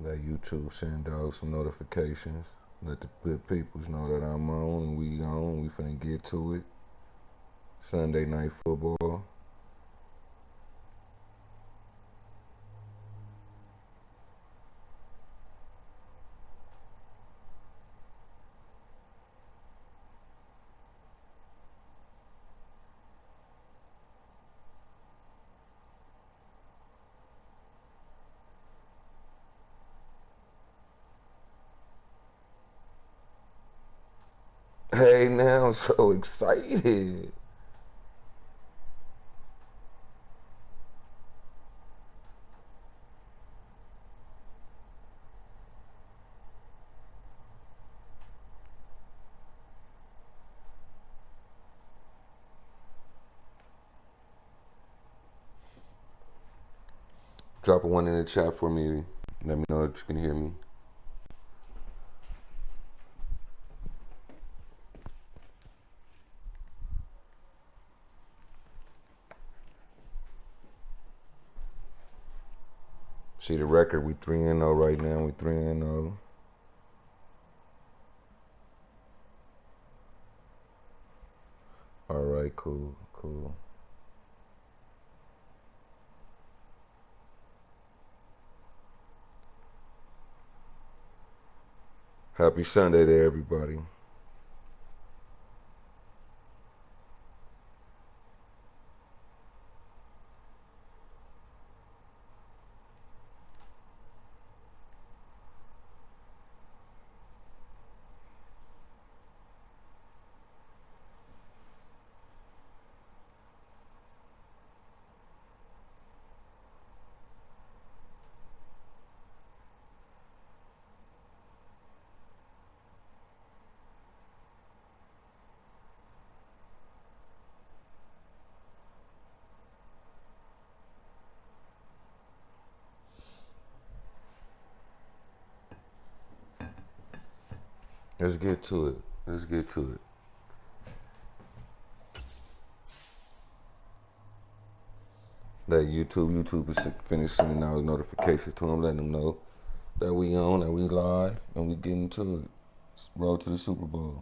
Let YouTube send out some notifications. Let the good peoples know that I'm on and we on. We finna get to it. Sunday night football. Hey, now I'm so excited. Drop a one in the chat for me. Let me know that you can hear me. See the record, we 3-0 right now. We 3-0. All right, cool. Happy Sunday to everybody. Let's get to it. Let YouTube is finish sending out notifications to them, letting them know that we on, that we live, and we getting to it. Road to the Super Bowl.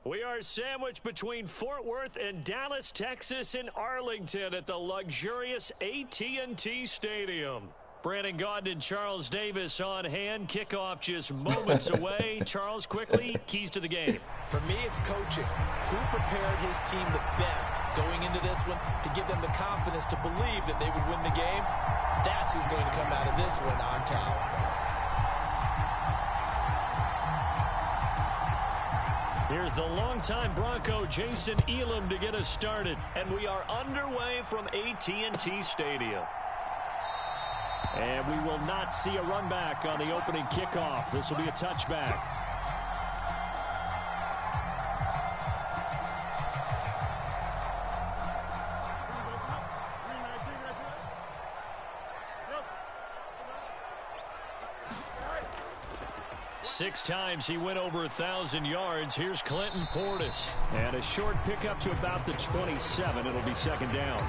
We are sandwiched between Fort Worth and Dallas, Texas in Arlington at the luxurious AT&T Stadium. Brandon Gaudin and Charles Davis on hand. Kickoff just moments away. Charles, quickly, keys to the game. For me, it's coaching. Who prepared his team the best going into this one to give them the confidence to believe that they would win the game? That's who's going to come out of this one on top. Here's the longtime Bronco Jason Elam to get us started. And we are underway from AT&T Stadium. And we will not see a run back on the opening kickoff. This will be a touchback. Six times he went over 1,000 yards. Here's Clinton Portis. And a short pickup to about the 27. It'll be second down.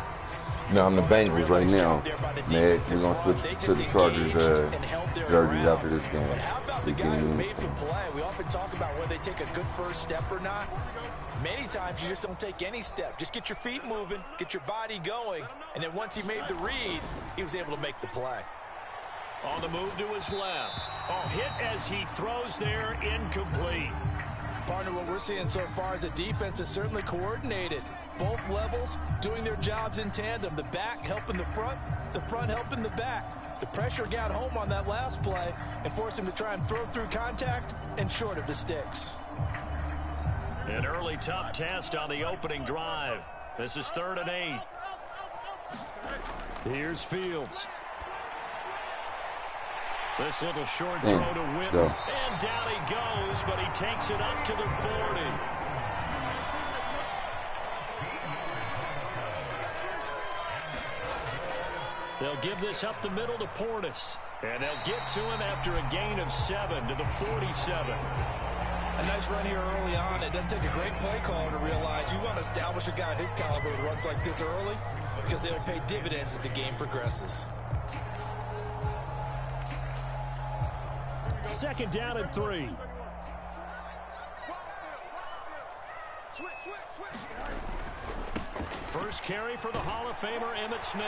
No, I'm the Bengals right now. We're going to switch to the Chargers jerseys after this game. But how about the guy who made the play? We often talk about whether they take a good first step or not. Many times you just don't take any step. Just get your feet moving, get your body going, and then once he made the read, he was able to make the play. On the move to his left. Oh, hit as he throws there, incomplete. Partner, what we're seeing so far is a defense is certainly coordinated. Both levels doing their jobs in tandem. The back helping the front helping the back. The pressure got home on that last play and forced him to try and throw through contact and short of the sticks. An early tough test on the opening drive. This is 3rd and 8. Here's Fields. This little short throw to Whittle. And down he goes, but he takes it up to the 40. They'll give this up the middle to Portis. And they'll get to him after a gain of 7 to the 47. A nice run here early on. It doesn't take a great play caller to realize you want to establish a guy of his caliber who runs like this early because they'll pay dividends as the game progresses. Second down and 3. First carry for the Hall of Famer Emmitt Smith.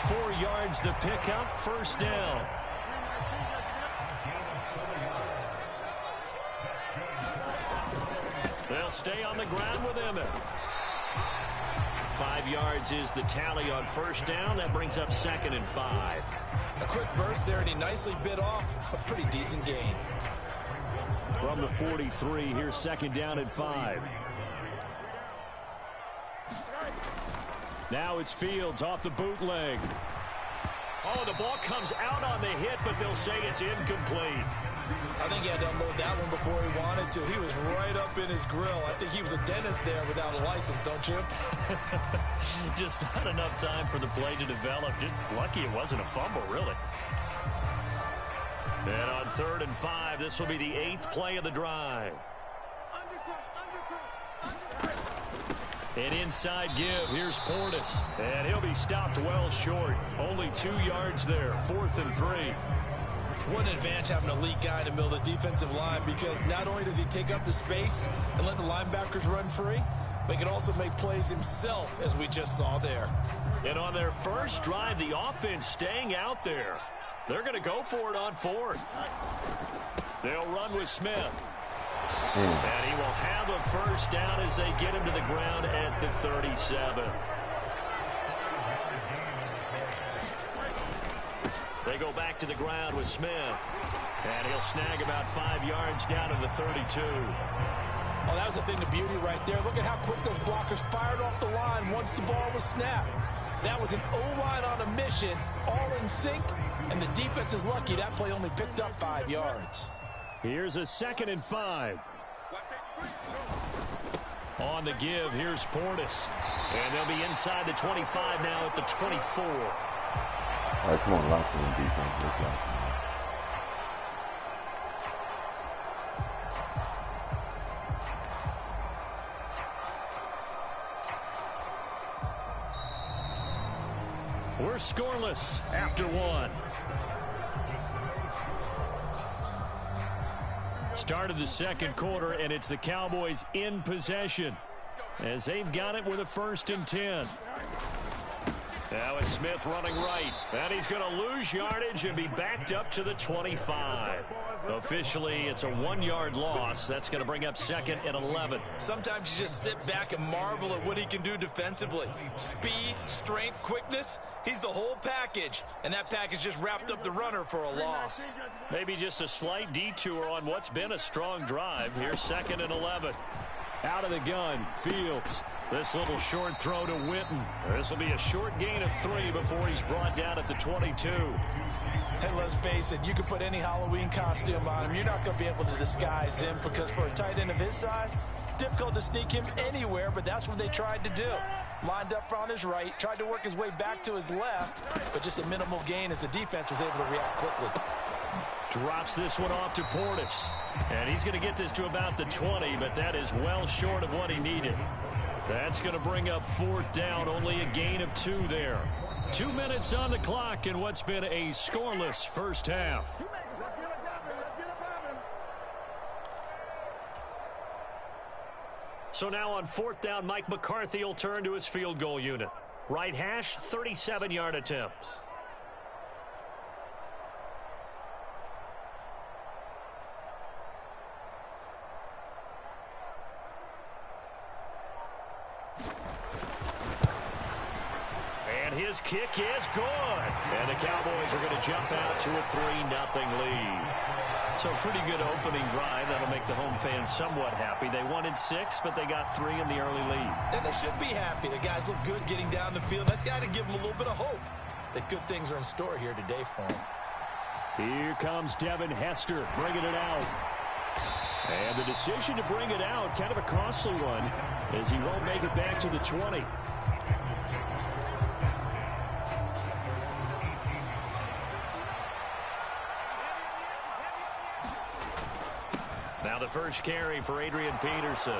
4 yards the pickup, first down. They'll stay on the ground with Emmitt. 5 yards is the tally on first down. That brings up 2nd and 5. A quick burst there, and he nicely bit off a pretty decent gain. From the 43, here's 2nd down and 5. Now it's Fields off the bootleg. Oh, the ball comes out on the hit, but they'll say it's incomplete. I think he had to unload that one before he wanted to. He was right up in his grill. I think he was a dentist there without a license, don't you? Just not enough time for the play to develop. Just lucky it wasn't a fumble, really. And on 3rd and 5, this will be the 8th play of the drive. An inside give. Here's Portis. And he'll be stopped well short. Only 2 yards there. 4th and 3. What an advantage having an elite guy in the middle of the defensive line, because not only does he take up the space and let the linebackers run free, but he can also make plays himself, as we just saw there. And on their first drive, the offense staying out there. They're going to go for it on 4th. They'll run with Smith. And he will have a first down as they get him to the ground at the 37. They go back to the ground with Smith. And he'll snag about 5 yards down to the 32. Oh, that was a thing of beauty right there. Look at how quick those blockers fired off the line once the ball was snapped. That was an O-line on a mission, all in sync, and the defense is lucky that play only picked up 5 yards. Here's a 2nd and 5. On the give, here's Portis. And they'll be inside the 25 now at the 24. All right, come on, lock in defense. Let's lock in. We're scoreless after 1. Start of the 2nd quarter, and it's the Cowboys in possession as they've got it with a 1st and 10. Now it's Smith running right, and he's going to lose yardage and be backed up to the 25. Officially, it's a 1-yard loss. That's going to bring up 2nd and 11. Sometimes you just sit back and marvel at what he can do defensively. Speed, strength, quickness, he's the whole package, and that package just wrapped up the runner for a loss. Maybe just a slight detour on what's been a strong drive. Here's 2nd and 11. Out of the gun, Fields. This little short throw to Witten. This will be a short gain of 3 before he's brought down at the 22. Hey, let's face it, you can put any Halloween costume on him. You're not going to be able to disguise him, because for a tight end of his size, difficult to sneak him anywhere, but that's what they tried to do. Lined up on his right, tried to work his way back to his left, but just a minimal gain as the defense was able to react quickly. Drops this one off to Portis. And he's going to get this to about the 20, but that is well short of what he needed. That's going to bring up 4th down, only a gain of 2 there. 2 minutes on the clock in what's been a scoreless first half. So now on 4th down, Mike McCarthy will turn to his field goal unit. Right hash, 37-yard attempt. His kick is good. And the Cowboys are going to jump out to a 3-0 lead. So pretty good opening drive. That'll make the home fans somewhat happy. They wanted 6, but they got 3 in the early lead. And they should be happy. The guys look good getting down the field. That's got to give them a little bit of hope that good things are in store here today for them. Here comes Devin Hester bringing it out. And the decision to bring it out, kind of a costly one, as he won't make it back to the 20. first carry for Adrian Peterson.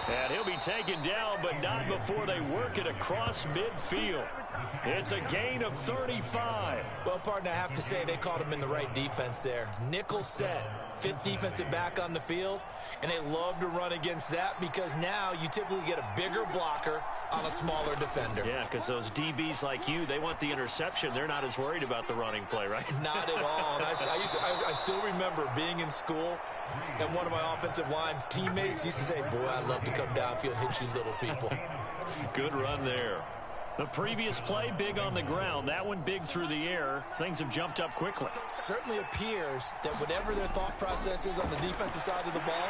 And he'll be taken down, but not before they work it across midfield. It's a gain of 35. Well, partner, I have to say they caught him in the right defense there. Nickel set, fifth defensive back on the field, and they love to run against that because now you typically get a bigger blocker on a smaller defender. Yeah, because those DBs like you, they want the interception. They're not as worried about the running play, right? Not at all. And I still remember being in school, and one of my offensive line teammates used to say, boy, I'd love to come downfield and hit you little people. Good run there. The previous play, big on the ground. That one big through the air. Things have jumped up quickly. Certainly appears that whatever their thought process is on the defensive side of the ball,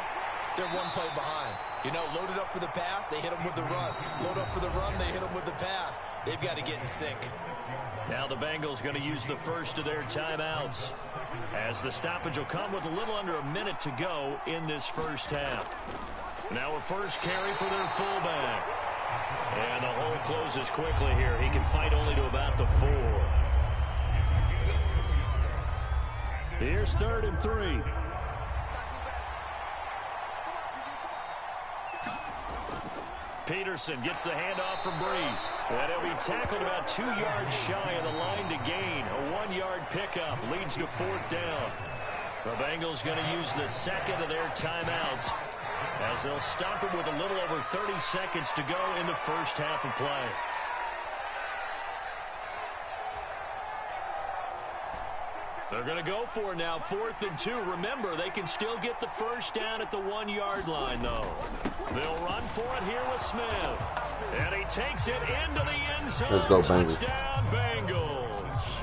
they're one play behind. You know, loaded up for the pass, they hit them with the run. Load up for the run, they hit them with the pass. They've got to get in sync. Now the Bengals going to use the first of their timeouts, as the stoppage will come with a little under a minute to go in this first half. Now a first carry for their fullback. And the hole closes quickly here. He can fight only to about the 4. Here's 3rd and 3. Peterson gets the handoff from Breeze. And he'll be tackled about 2 yards shy of the line to gain. A 1-yard pickup leads to 4th down. The Bengals going to use the second of their timeouts, as they'll stop him with a little over 30 seconds to go in the first half of play. They're going to go for it now, 4th and 2. Remember, they can still get the first down at the 1-yard line, though. They'll run for it here with Smith. And he takes it into the end zone. Let's go, Bengals. Touchdown, Bengals.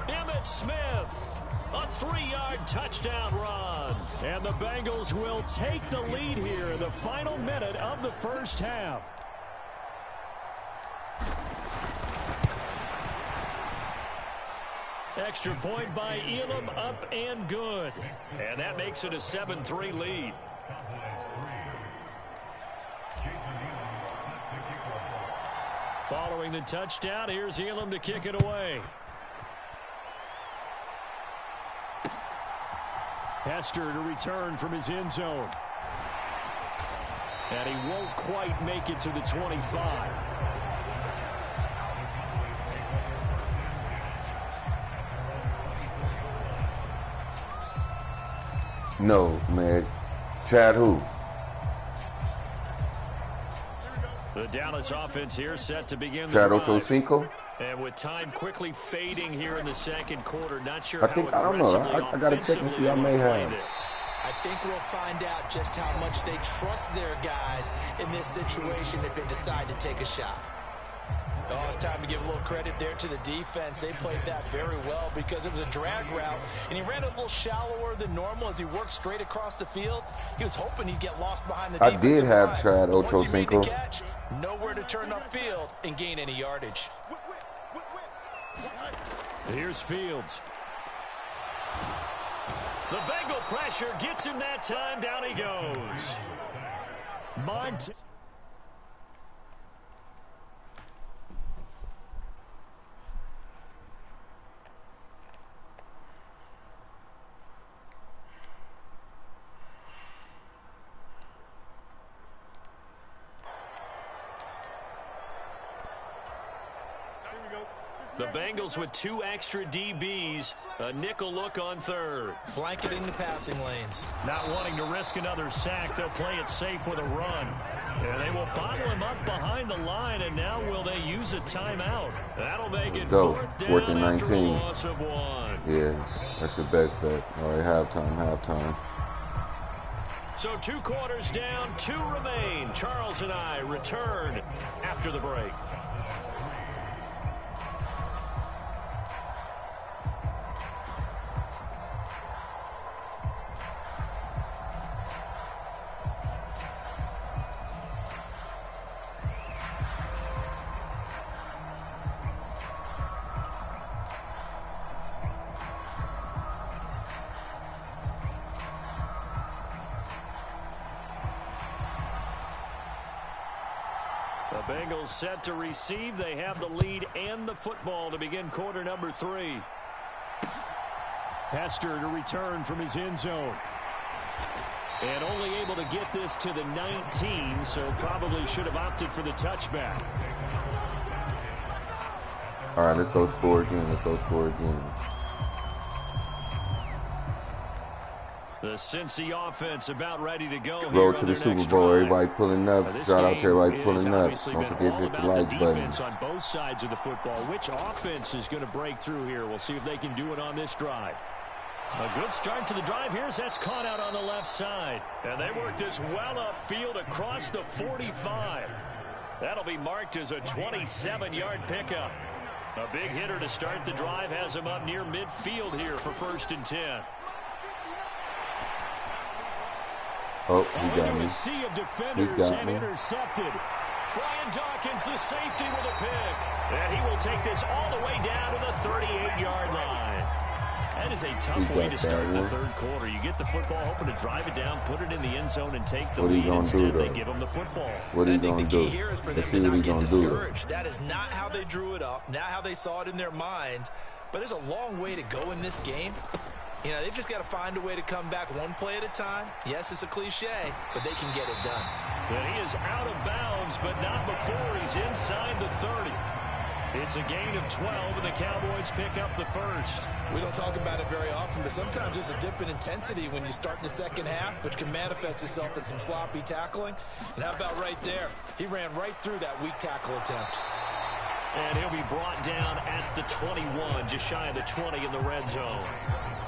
Emmitt Smith, a 3-yard touchdown run. And the Bengals will take the lead here in the final minute of the first half. Extra point by Elam, up and good. And that makes it a 7-3 lead. Following the touchdown, here's Elam to kick it away. Hester to return from his end zone. And he won't quite make it to the 25. No, man. Chad who? The Dallas offense here set to begin the Chad drive. Ochocinco? And with time quickly fading here in the second quarter, not sure I think, how I don't know. aggressively I got to check and see. I may have. I think we'll find out just how much they trust their guys in this situation if they decide to take a shot. Oh, it's time to give a little credit there to the defense. They played that very well because it was a drag route, and he ran a little shallower than normal as he worked straight across the field. He was hoping he'd get lost behind the defensive line. I did have Chad Once he made the Ochocinco. catch, nowhere to turn upfield and gain any yardage. Here's Fields. The Bengal pressure gets him that time. Down he goes. The Bengals with 2 extra DBs, a nickel look on 3rd. Blanketing the passing lanes. Not wanting to risk another sack, they'll play it safe with a run. And they will bottle him up behind the line, and now will they use a timeout? That'll make it 4th down after a loss of 1. Yeah, that's your best bet. All right, halftime. So 2 quarters down, 2 remain. Charles and I return after the break. The Bengals set to receive. They have the lead and the football to begin quarter number 3. Hester to return from his end zone. And only able to get this to the 19, so probably should have opted for the touchback. All right, let's go score again. Let's go score again. The Cincy offense about ready to go. Road to the Super Bowl. Everybody pulling up. Shout out to everybody pulling up. Don't forget to hit the like button. On both sides of the football. Which offense is going to break through here? We'll see if they can do it on this drive. A good start to the drive here. That's caught out on the left side. And they work this well upfield across the 45. That'll be marked as a 27-yard pickup. A big hitter to start the drive has him up near midfield here for 1st and 10. Oh, he got me. Sea of defenders and intercepted. Brian Dawkins, the safety, with a pick. And he will take this all the way down to the 38-yard line. That is a tough way to start the third quarter. You get the football, hoping to drive it down, put it in the end zone, and take the lead. Instead, they give him the football. What are you going to do? The key here is for them to not get discouraged. That is not how they drew it up, not how they saw it in their minds. But there's a long way to go in this game. You know, they've just got to find a way to come back one play at a time. Yes, it's a cliche, but they can get it done. And he is out of bounds, but not before he's inside the 30. It's a gain of 12, and the Cowboys pick up the first. We don't talk about it very often, but sometimes there's a dip in intensity when you start the second half, which can manifest itself in some sloppy tackling. And how about right there? He ran right through that weak tackle attempt. And he'll be brought down at the 21, just shy of the 20 in the red zone.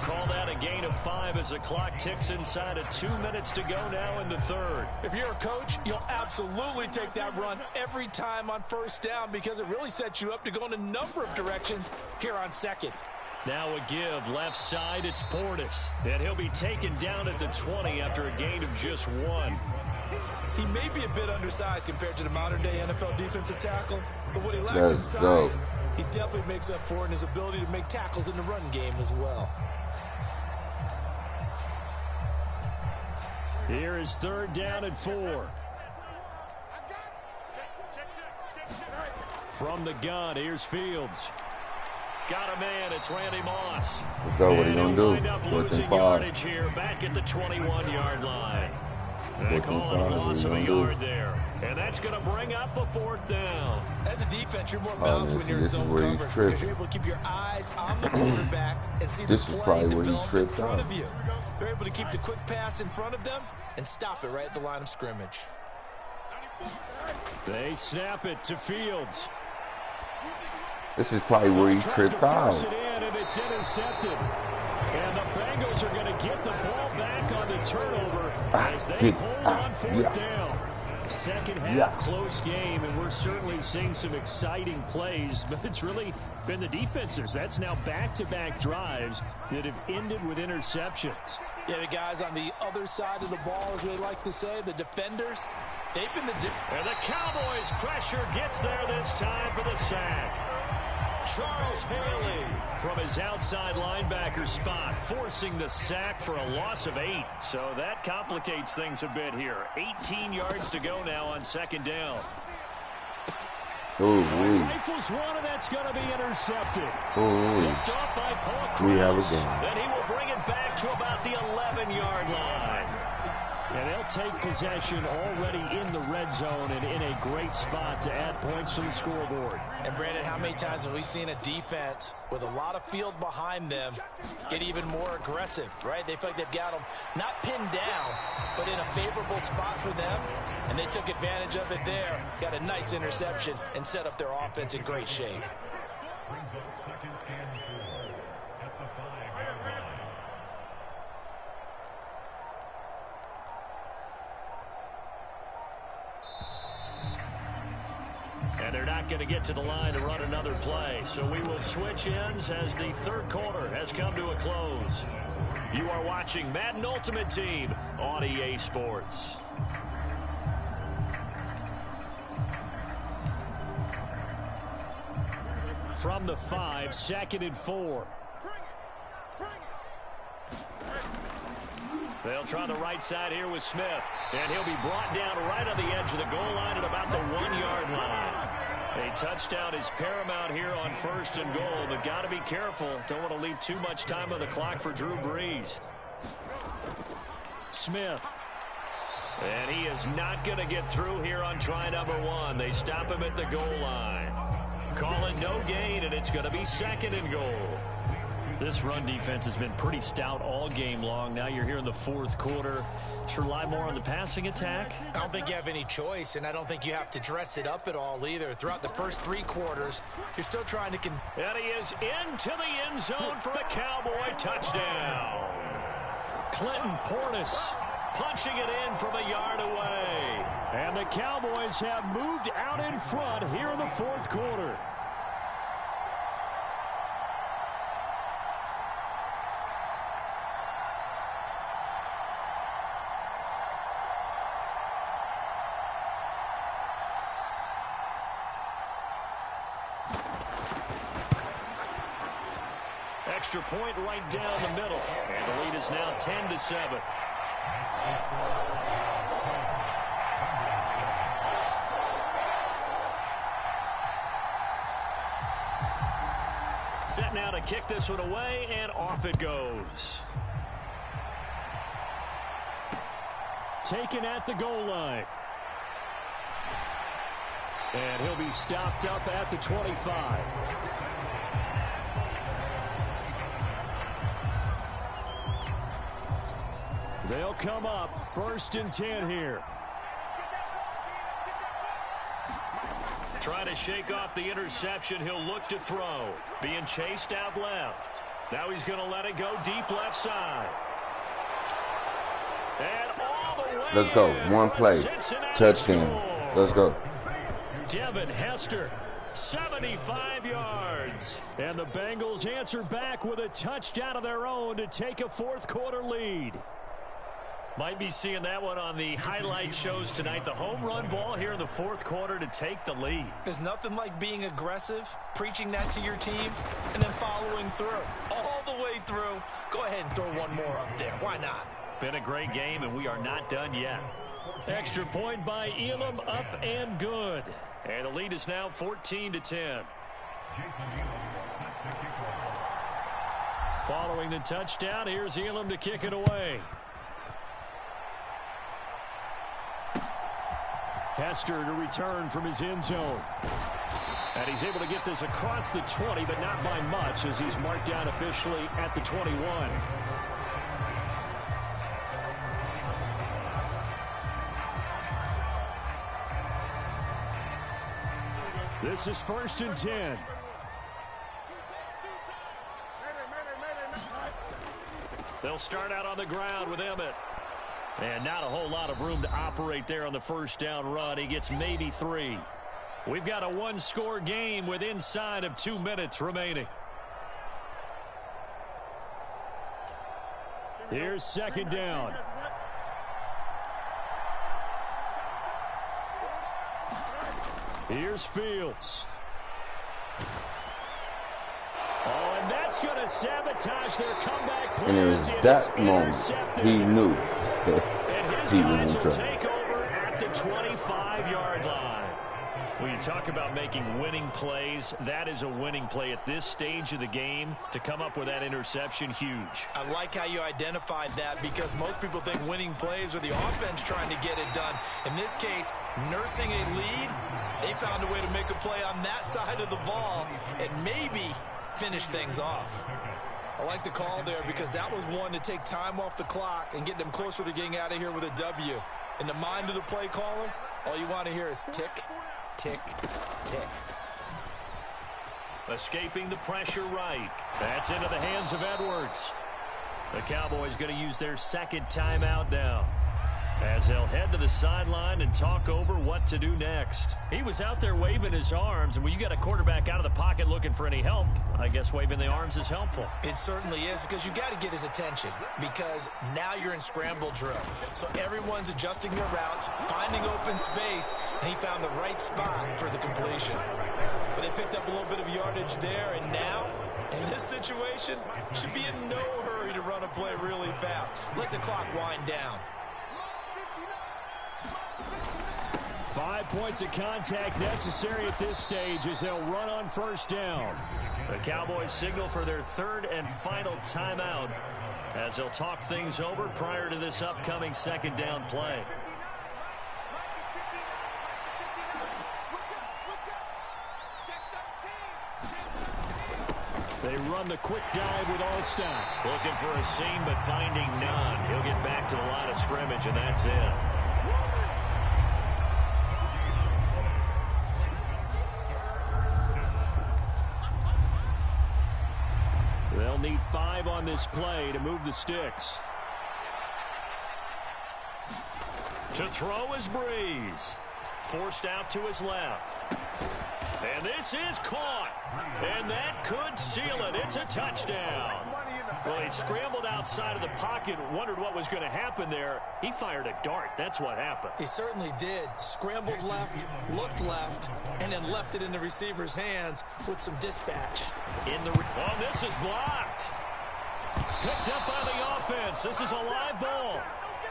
Call that a gain of 5 as the clock ticks inside of 2 minutes to go now in the third. If you're a coach, you'll absolutely take that run every time on 1st down because it really sets you up to go in a number of directions here on 2nd. Now a give left side, it's Portis. And he'll be taken down at the 20 after a gain of just 1. He may be a bit undersized compared to the modern-day NFL defensive tackle, but what he lacks in size, he definitely makes up for it in his ability to make tackles in the run game as well. Here is 3rd down and 4. From the gun, here's Fields. Got a man, it's Randy Moss. Let's go, what are you going to do? Wind up losing yardage here back at the 21-yard line. They call it a loss of a yard there. And that's going to bring up a 4th down. As a defense, you're more balanced when you're in zone coverage because you're able to keep your eyes on the quarterback and see the play develop in front of you. They're able to keep the quick pass in front of them and stop it right at the line of scrimmage. They snap it to Fields. This is probably where he tripped out. And it's intercepted. And the Bengals are going to get the ball back on the turnover as they hold on 4th down. Second half, close game, and we're certainly seeing some exciting plays, but it's really been the defenses. That's now back-to-back drives that have ended with interceptions. Yeah, the guys on the other side of the ball, as we like to say, the defenders, they've been and the Cowboys' pressure gets there this time for the sack. Charles Haley from his outside linebacker spot, forcing the sack for a loss of 8. So that complicates things a bit here. 18 yards to go now on 2nd down. Rifles one, and that's going to be intercepted. Picked off by Paul Krause. Then he will bring it back to about the 11-yard line. And they'll take possession already in the red zone and in a great spot to add points to the scoreboard. And, Brandon, how many times have we seen a defense with a lot of field behind them get even more aggressive, right? They feel like they've got them not pinned down, but in a favorable spot for them, and they took advantage of it there, got a nice interception, and set up their offense in great shape. And they're not going to get to the line to run another play. So we will switch ends as the third quarter has come to a close. You are watching Madden Ultimate Team on EA Sports. From the 5, 2nd and 4. They'll try the right side here with Smith. And he'll be brought down right on the edge of the goal line at about the 1-yard line. A touchdown is paramount here on 1st and goal, but got to be careful. Don't want to leave too much time on the clock for Drew Brees. Smith. And he is not going to get through here on try number 1. They stop him at the goal line. Call it no gain, and it's going to be 2nd and goal. This run defense has been pretty stout all game long. Now you're here in the 4th quarter. Just rely more on the passing attack. I don't think you have any choice, and I don't think you have to dress it up at all either. Throughout the first 3 quarters, you're still trying to... And he is into the end zone for a Cowboy touchdown. Clinton Portis punching it in from a yard away. And the Cowboys have moved out in front here in the 4th quarter. Extra point right down the middle. And the lead is now 10-7. Set now to kick this one away, and off it goes. Taken at the goal line. And he'll be stopped up at the 25. They'll come up 1st and 10 here. Trying to shake off the interception. He'll look to throw. Being chased out left. Now he's going to let it go deep left side. And all the way. Let's go. One play. Touchdown. Let's go. Devin Hester, 75 yards. And the Bengals answer back with a touchdown of their own to take a 4th quarter lead. Might be seeing that one on the highlight shows tonight. The home run ball here in the 4th quarter to take the lead. There's nothing like being aggressive, preaching that to your team, and then following through. All the way through. Go ahead and throw one more up there. Why not? Been a great game, and we are not done yet. Extra point by Elam, up and good. And the lead is now 14-10. Following the touchdown, here's Elam to kick it away. Hester to return from his end zone. And he's able to get this across the 20, but not by much, as he's marked down officially at the 21. This is 1st and 10. They'll start out on the ground with Emmett. And not a whole lot of room to operate there on the 1st down run. He gets maybe 3. We've got a 1-score game with inside of 2 minutes remaining. Here's 2nd down. Here's Fields. Oh, and that's going to sabotage their comeback plans. And it was that moment he knew he was in trouble. Take over at the 25-yard line. When you talk about making winning plays, that is a winning play at this stage of the game. To come up with that interception, huge. I like how you identified that, because most people think winning plays are the offense trying to get it done. In this case, nursing a lead, they found a way to make a play on that side of the ball and maybe finish things off. I like the call there, because that was one to take time off the clock and get them closer to getting out of here with a W. In the mind of the play caller, all you want to hear is tick, tick, tick. Escaping the pressure right. That's into the hands of Edwards. The Cowboys going to use their 2nd timeout now, as they'll head to the sideline and talk over what to do next. He was out there waving his arms, and when you got a quarterback out of the pocket looking for any help, I guess waving the arms is helpful. It certainly is, because you got to get his attention, because now you're in scramble drill. So everyone's adjusting their routes, finding open space, and he found the right spot for the completion. But they picked up a little bit of yardage there, and now, in this situation, should be in no hurry to run a play really fast. Let the clock wind down. points of contact necessary at this stage as they'll run on first down. The Cowboys signal for their third and final timeout as they'll talk things over prior to this upcoming second down play. They run the quick dive with All-Stop. Looking for a seam, but finding none. He'll get back to the line of scrimmage, and that's it. They'll need 5 on this play to move the sticks. To throw is Breeze. Forced out to his left. And this is caught. And that could seal it. It's a touchdown. Well, he scrambled outside of the pocket, wondered what was going to happen there. He fired a dart. That's what happened. He certainly did. Scrambled left, looked left, and then left it in the receiver's hands with some dispatch. Oh, this is blocked. Picked up by the offense. This is a live ball.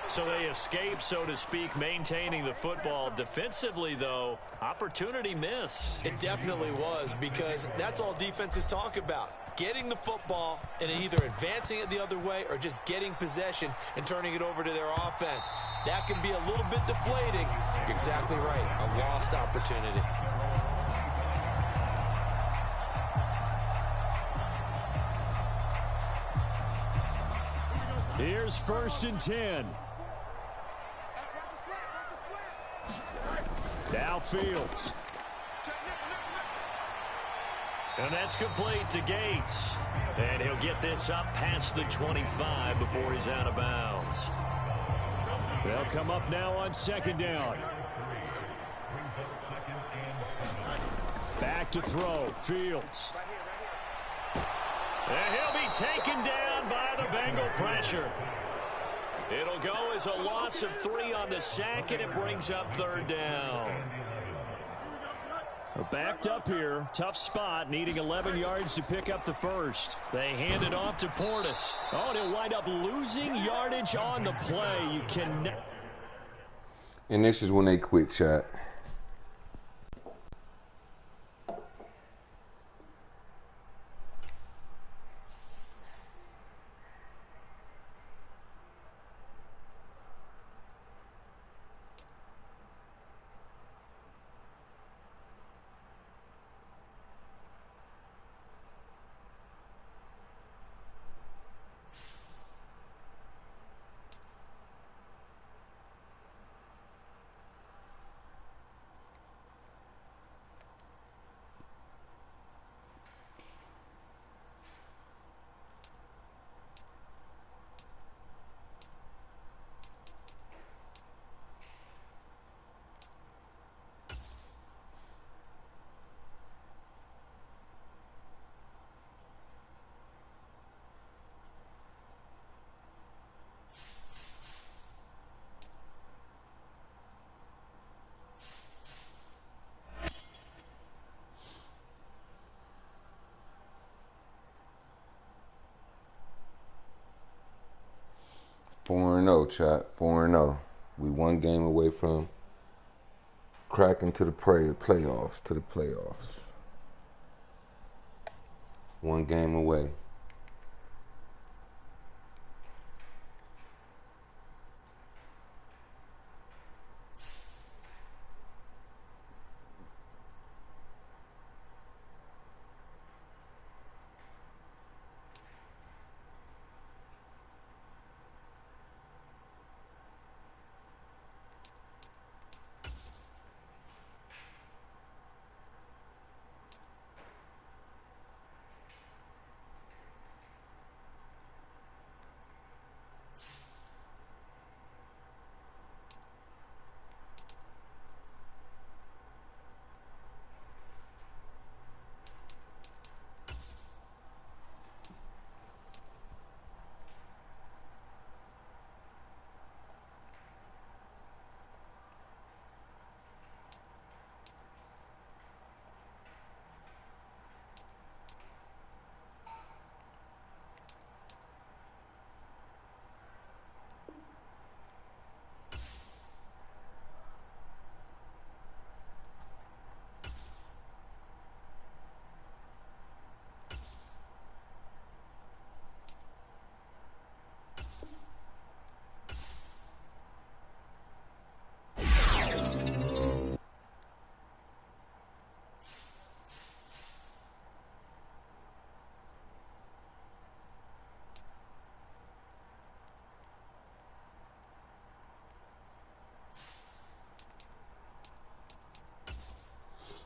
So they escape, so to speak, maintaining the football. Defensively, though, opportunity miss. It definitely was, because that's all defenses talk about. Getting the football and either advancing it the other way or just getting possession and turning it over to their offense. That can be a little bit deflating. You're exactly right. A lost opportunity. Here's 1st and 10. Now Fields. And that's complete to Gates. And he'll get this up past the 25 before he's out of bounds. They'll come up now on 2nd down. Back to throw. Fields. And he'll be taken down by the Bengal pressure. It'll go as a loss of 3 on the sack, and it brings up 3rd down. We're backed up here. Tough spot, needing 11 yards to pick up the first. They hand it off to Portis. Oh, and he'll wind up losing yardage on the play. You can. And this is when they quit, chat. Four and 0, chat. 4-0. We one game away from cracking to the playoffs. One game away.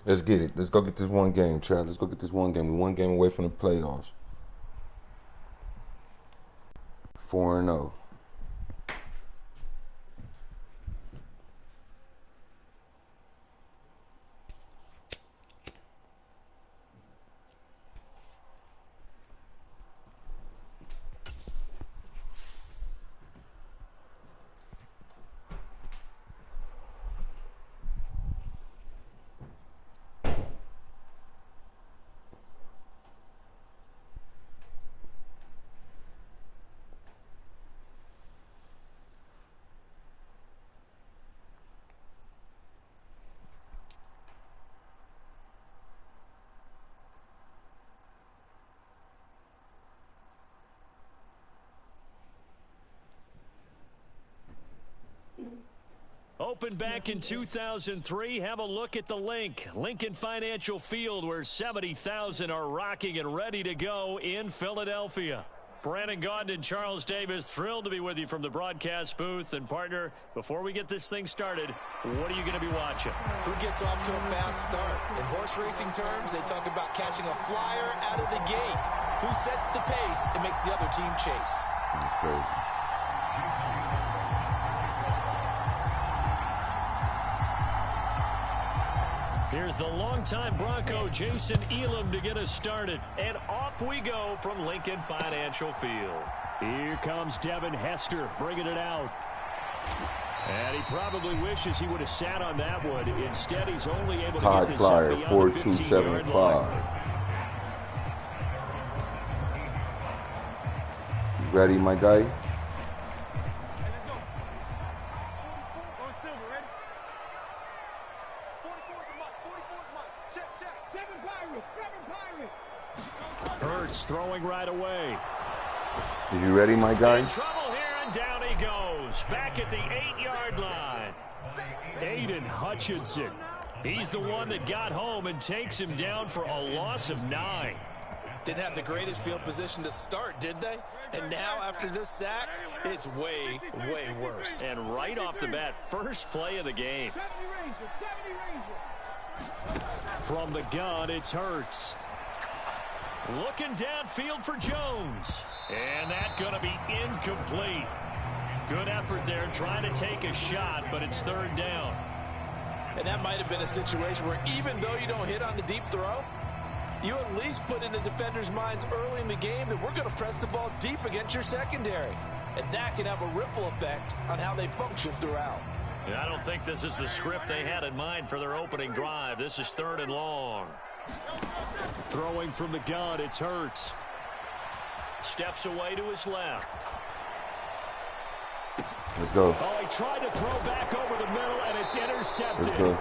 Let's get it. Let's go get this one game, Chad. Let's go get this one game. We're one game away from the playoffs. 4-0. Opened back in 2003. Have a look at the link. Lincoln Financial Field, where 70,000 are rocking and ready to go in Philadelphia. Brandon Gaudin and Charles Davis, thrilled to be with you from the broadcast booth. And, partner, before we get this thing started, what are you going to be watching? Who gets off to a fast start? In horse racing terms, they talk about catching a flyer out of the gate. Who sets the pace and makes the other team chase? That's crazy. Here's the longtime Bronco, Jason Elam, to get us started. And off we go from Lincoln Financial Field. Here comes Devin Hester bringing it out. And he probably wishes he would have sat on that one. Instead, he's only able to get this flyer, up beyond the 15-yard line. You ready, my guy? Throwing right away. Is you ready, my guy? In trouble here, and down he goes. Back at the 8-yard line. Aiden Hutchinson. He's the one that got home and takes him down for a loss of 9. Didn't have the greatest field position to start, did they? And now, after this sack, it's way, way worse. And right off the bat, first play of the game. From the gun, it's Hurts. Looking downfield for Jones. And that's going to be incomplete. Good effort there trying to take a shot, but it's third down. And that might have been a situation where even though you don't hit on the deep throw, you at least put in the defenders' minds early in the game that we're going to press the ball deep against your secondary. And that can have a ripple effect on how they function throughout. And I don't think this is the script they had in mind for their opening drive. This is third and long. Throwing from the gun, it's Hurts. Steps away to his left. Let's go. Oh, he tried to throw back over the middle, and it's intercepted. Let's go.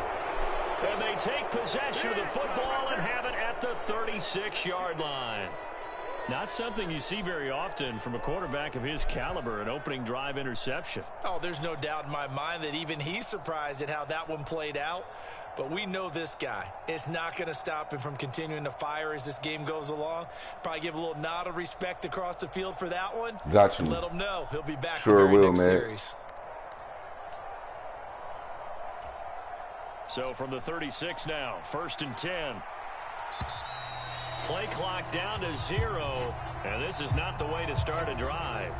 And they take possession of the football and have it at the 36-yard line. Not something you see very often from a quarterback of his caliber, an opening drive interception. Oh, there's no doubt in my mind that even he's surprised at how that one played out. But we know this guy is not going to stop him from continuing to fire as this game goes along. Probably give a little nod of respect across the field for that one. Got you. Let him know he'll be back Sure the very will, next man. series. So from the 36 now, 1st and 10. Play clock down to 0, and this is not the way to start a drive.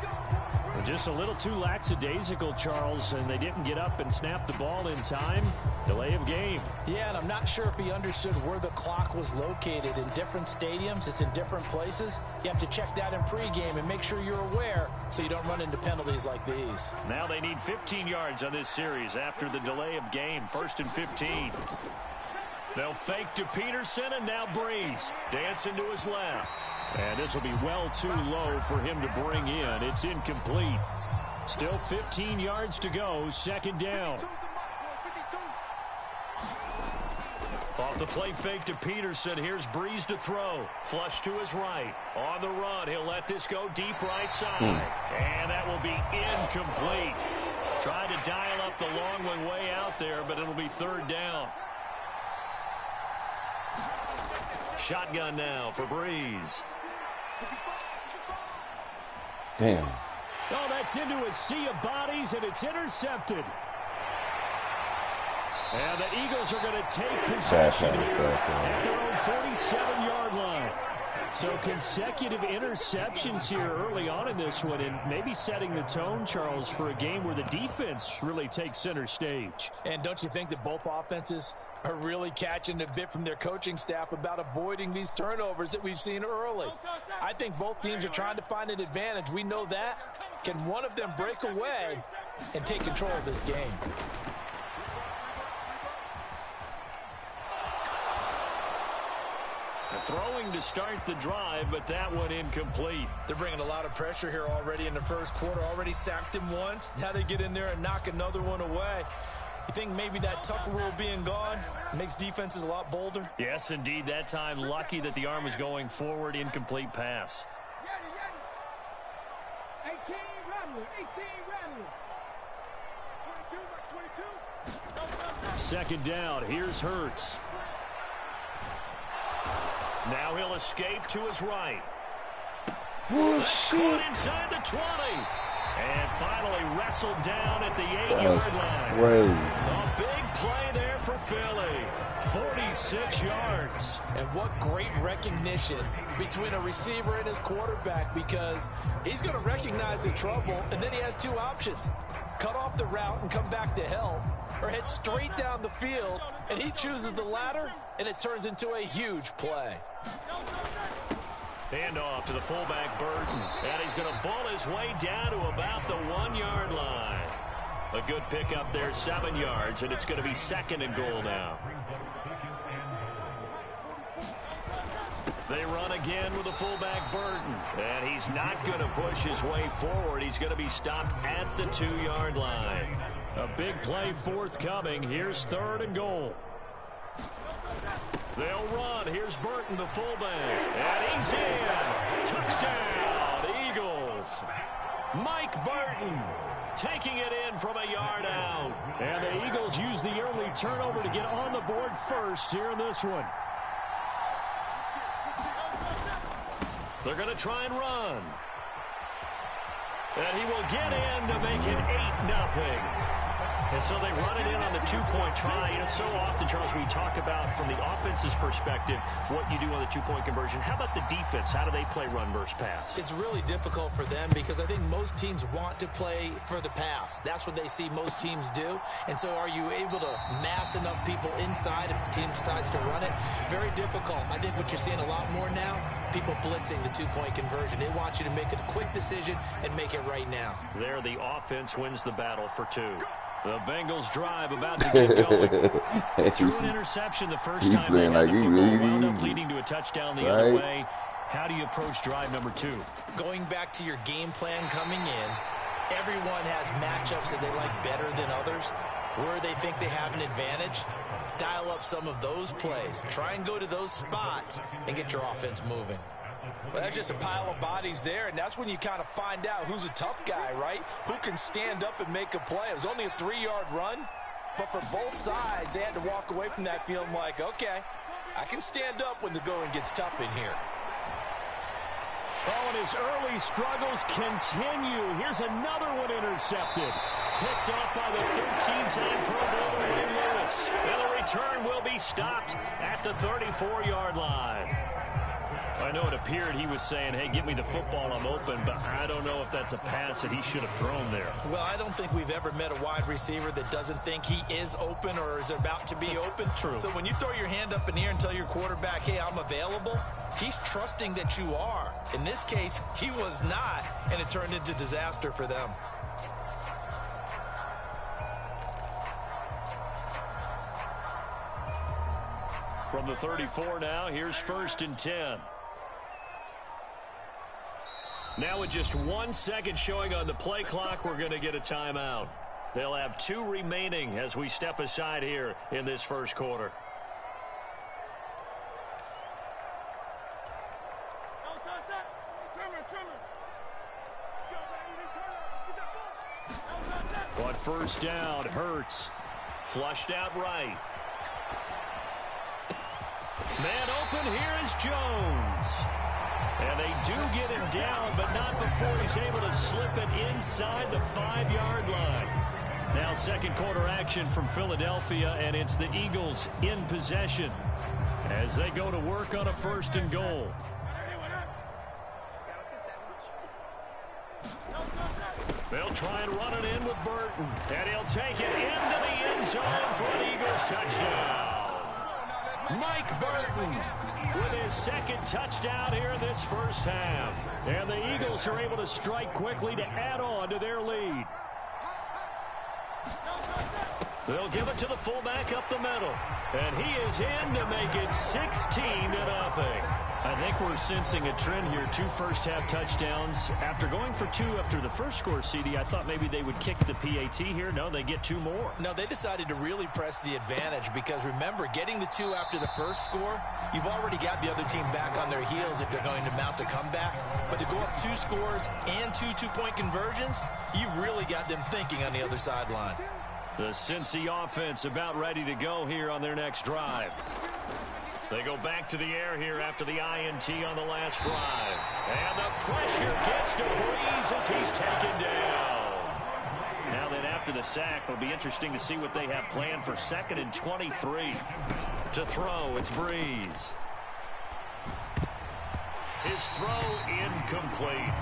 Just a little too lackadaisical, Charles, and they didn't get up and snap the ball in time. Delay of game. Yeah, and I'm not sure if he understood where the clock was located. In different stadiums, it's in different places. You have to check that in pregame and make sure you're aware so you don't run into penalties like these. Now they need 15 yards on this series after the delay of game. 1st and 15. They'll fake to Peterson, and now Breeze dancing to his left. And this will be well too low for him to bring in. It's incomplete. Still 15 yards to go, 2nd down. Off the play fake to Peterson. Here's Breeze to throw. Flush to his right. On the run, he'll let this go deep right side. And that will be incomplete. Tried to dial up the long one way out there, but it'll be 3rd down. Shotgun now for Breeze. Damn. Oh, that's into a sea of bodies, and it's intercepted. And the Eagles are going to take possession here at their own 47-yard line. So consecutive interceptions here early on in this one, and maybe setting the tone, Charles, for a game where the defense really takes center stage. And don't you think that both offenses are really catching a bit from their coaching staff about avoiding these turnovers that we've seen early? I think both teams are trying to find an advantage. We know that. Can one of them break away and take control of this game? Throwing to start the drive, but that one incomplete. They're bringing a lot of pressure here already in the first quarter. Already sacked him once. Now they get in there and knock another one away. You think maybe that Tucker rule being gone makes defenses a lot bolder? Yes, indeed. That time, lucky that the arm was going forward. Incomplete pass. 18 Rattler. 18 Rattler. Second down. Here's Hurts. Now he'll escape to his right. That's caught inside the 20. And finally wrestled down at the 8-yard line. A big play there for Philly. 46 yards. And what great recognition between a receiver and his quarterback, because he's going to recognize the trouble, and then he has two options. Cut off the route and come back to help, or head straight down the field, and he chooses the latter, and it turns into a huge play. Hand off to the fullback, Burton. And he's going to ball his way down to about the 1-yard line. A good pickup there, 7 yards, and it's going to be second and goal now. They run again with the fullback, Burton. And he's not going to push his way forward. He's going to be stopped at the 2-yard line. A big play forthcoming. Here's third and goal. They'll run. Here's Burton, the fullback. And he's in. Touchdown, Eagles. Mike Burton taking it in from a yard out. And the Eagles use the early turnover to get on the board first here in this one. They're going to try and run. And he will get in to make it 8-0. And so they run it in on the two-point try. You know, so often, Charles, we talk about from the offense's perspective what you do on the two-point conversion. How about the defense? How do they play run versus pass? It's really difficult for them because I think most teams want to play for the pass. That's what they see most teams do. And so are you able to mass enough people inside if the team decides to run it? Very difficult. I think what you're seeing a lot more now, people blitzing the two-point conversion. They want you to make a quick decision and make it right now. There, the offense wins the battle for 2. The Bengals drive about to get going. Threw an interception the first time they had the football, wound up leading to a touchdown the other way. How do you approach drive number 2? Going back to your game plan coming in, everyone has matchups that they like better than others. Where they think they have an advantage, dial up some of those plays. Try and go to those spots and get your offense moving. Well, that's just a pile of bodies there, and that's when you kind of find out who's a tough guy, right? Who can stand up and make a play. It was only a 3-yard run, but for both sides, they had to walk away from that feeling like, okay, I can stand up when the going gets tough in here. Oh, and his early struggles continue. Here's another one intercepted. Picked off by the 13-time Pro Bowler Ray Lewis. And the return will be stopped at the 34-yard line. I know it appeared he was saying, hey, give me the football, I'm open, but I don't know if that's a pass that he should have thrown there. Well, I don't think we've ever met a wide receiver that doesn't think he is open or is about to be open. True. So when you throw your hand up in the air and tell your quarterback, hey, I'm available, he's trusting that you are. In this case, he was not, and it turned into disaster for them. From the 34 now, here's 1st and 10. Now with just 1 second showing on the play clock, we're going to get a timeout. They'll have 2 remaining as we step aside here in this first quarter. On first down, Hurts. Flushed out right. Man open, here is Jones. And they do get him down, but not before he's able to slip it inside the 5-yard line. Now second quarter action from Philadelphia, and it's the Eagles in possession as they go to work on a 1st and goal. They'll try and run it in with Burton, and he'll take it into the end zone for an Eagles touchdown. Mike Burton with his 2nd touchdown here this first half. And the Eagles are able to strike quickly to add on to their lead. They'll give it to the fullback up the middle. And he is in to make it 16-0. I think we're sensing a trend here. 2 first-half touchdowns. After going for 2 after the first score, CD, I thought maybe they would kick the PAT here. No, they get 2 more. No, they decided to really press the advantage because, remember, getting the 2 after the first score, you've already got the other team back on their heels if they're going to mount a comeback. But to go up 2 scores and 2 two-point conversions, you've really got them thinking on the other sideline. The Cincy offense about ready to go here on their next drive. They go back to the air here after the INT on the last drive. And the pressure gets to Breeze as he's taken down. Now then, after the sack, it'll be interesting to see what they have planned for 2nd and 23. To throw, it's Breeze. His throw incomplete.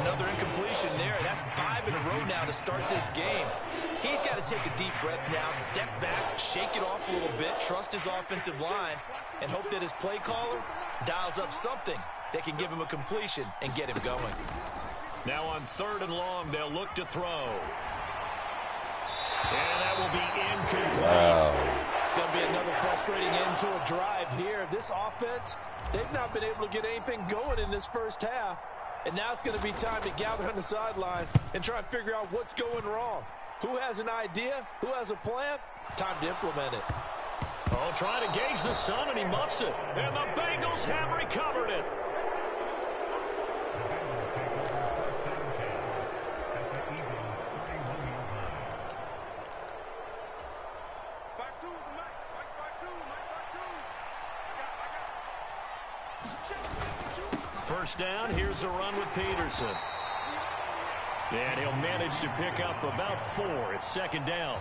Another incompletion there. That's 5 in a row now to start this game. He's got to take a deep breath now, step back, shake it off a little bit, trust his offensive line, and hope that his play caller dials up something that can give him a completion and get him going. Now on 3rd and long, they'll look to throw. And that will be incomplete. Wow. It's going to be another frustrating end to a drive here. This offense, they've not been able to get anything going in this first half. And now it's going to be time to gather on the sideline and try and figure out what's going wrong. Who has an idea? Who has a plan? Time to implement it. Oh, trying to gauge the sun, and he muffs it. And the Bengals have recovered it. First down, here's a run with Peterson. And he'll manage to pick up about 4. It's 2nd down.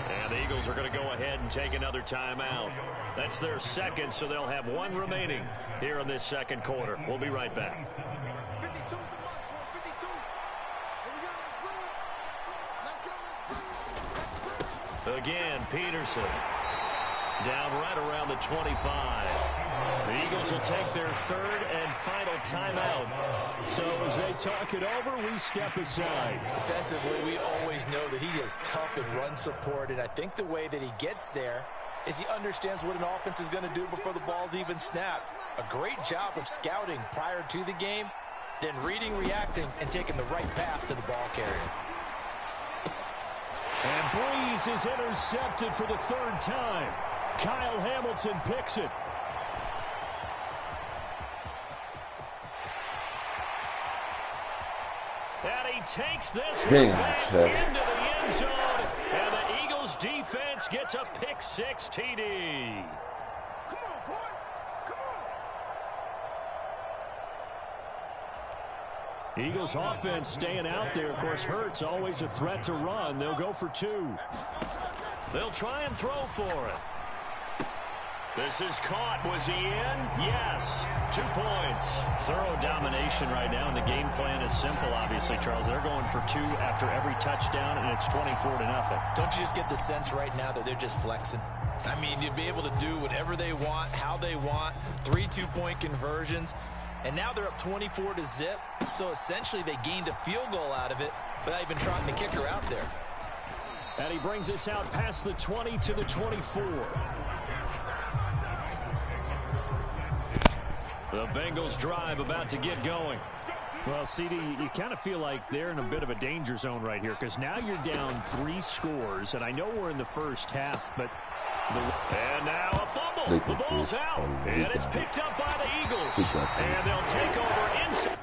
And the Eagles are going to go ahead and take another timeout. That's their 2nd, so they'll have 1 remaining here in this 2nd quarter. We'll be right back. Again, Peterson. Down right around the 25. The Eagles will take their 3rd and final timeout. So as they talk it over, we step aside. Defensively, we always know that he is tough in run support, and I think the way that he gets there is he understands what an offense is going to do before the ball's even snapped. A great job of scouting prior to the game, then reading, reacting, and taking the right path to the ball carrier. And Breeze is intercepted for the 3rd time. Kyle Hamilton picks it. And he takes this one back into the end zone. And the Eagles defense gets a pick-6 TD. Come on, boy. Come on. Eagles offense staying out there. Of course, Hurts always a threat to run. They'll go for 2. They'll try and throw for it. This is caught. Was he in? Yes. 2 points. Thorough domination right now, and the game plan is simple, obviously, Charles. They're going for 2 after every touchdown, and it's 24-0. Don't you just get the sense right now that they're just flexing? I mean, you'd be able to do whatever they want, how they want, 3 two-point conversions, and now they're up 24-0. So essentially they gained a field goal out of it without even trying the kicker out there. And he brings us out past the 20 to the 24. The Bengals drive about to get going. Well, CD, you kind of feel like they're in a bit of a danger zone right here because now you're down 3 scores, and I know we're in the first half, but... And now a fumble. The ball's out, and it's picked up by the Eagles. And they'll take over inside.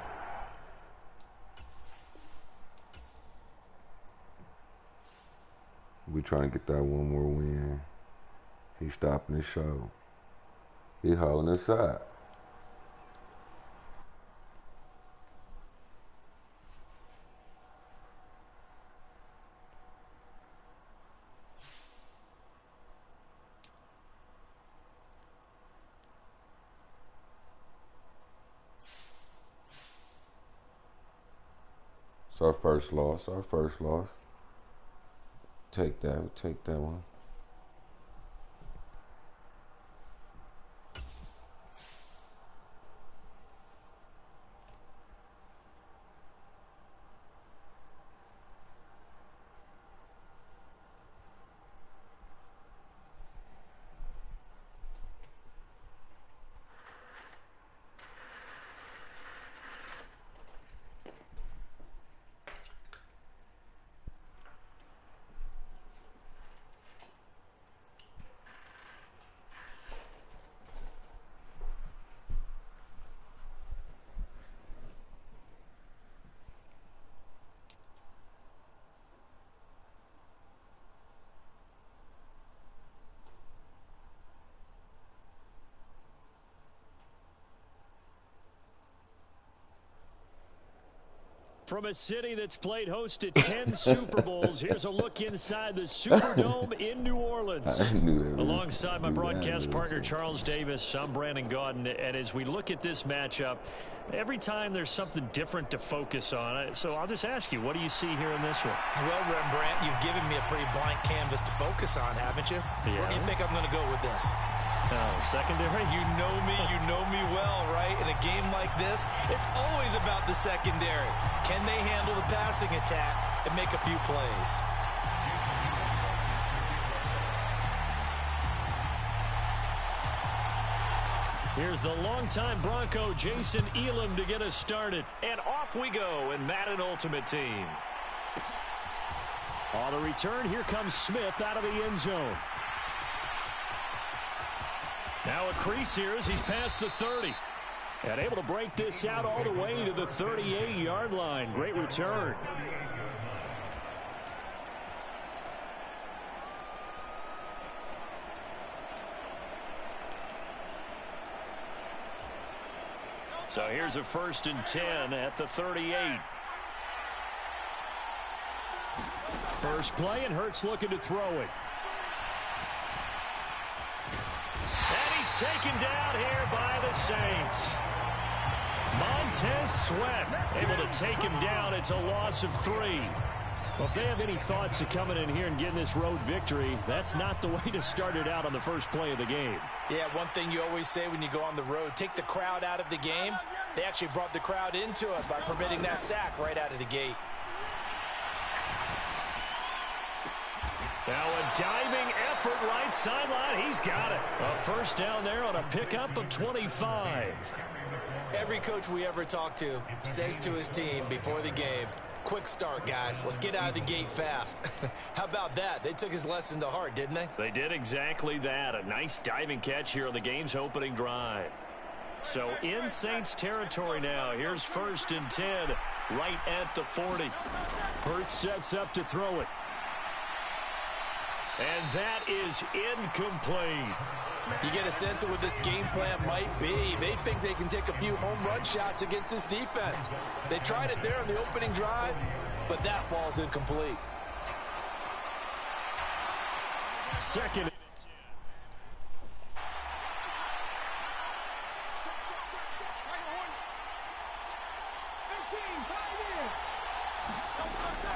We trying to get that 1 more win. He's stopping the show. He holding us up. our first loss. Our first loss. Take that. We'll take that one. From a city that's played host to 10 Super Bowls, here's a look inside the Superdome in New Orleans. Alongside my broadcast partner, Charles Davis, I'm Brandon Gaudin. And as we look at this matchup, every time there's something different to focus on. So I'll just ask you, what do you see here in this one? Well, Rembrandt, you've given me a pretty blank canvas to focus on, haven't you? Yeah. Where do you think I'm going to go with this? Secondary? You know me well, right? In a game like this, it's always about the secondary. Can they handle the passing attack and make a few plays? Here's the longtime Bronco, Jason Elam, to get us started. And off we go in Madden Ultimate Team. On the return, here comes Smith out of the end zone. Now a crease here as he's past the 30. And able to break this out all the way to the 38-yard line. Great return. So here's a 1st and 10 at the 38. First play, and Hurts looking to throw it. He's taken down here by the Saints. Montez Sweat able to take him down. It's a loss of 3. Well, if they have any thoughts of coming in here and getting this road victory, that's not the way to start it out on the first play of the game. Yeah, one thing you always say when you go on the road, take the crowd out of the game. They actually brought the crowd into it by permitting that sack right out of the gate. Now a diving effort right sideline. He's got it. A first down there on a pickup of 25. Every coach we ever talk to says to his team before the game, quick start, guys. Let's get out of the gate fast. How about that? They took his lesson to heart, didn't they? They did exactly that. A nice diving catch here on the game's opening drive. So in Saints territory now. Here's 1st and 10 right at the 40. Hurts sets up to throw it. And that is incomplete. You get a sense of what this game plan might be. They think they can take a few home run shots against this defense. They tried it there on the opening drive, but that ball's incomplete. 2nd and 10.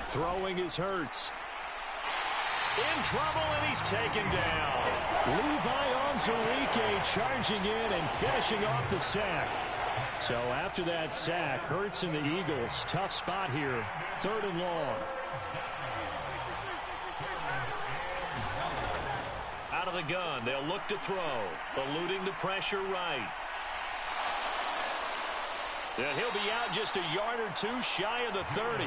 Throwing is Hurts. In trouble, and he's taken down. Levi Onwuzurike charging in and finishing off the sack. So after that sack, Hurts and the Eagles, tough spot here. 3rd and long. Out of the gun, they'll look to throw. Eluding the pressure right. And he'll be out just a yard or two shy of the 30.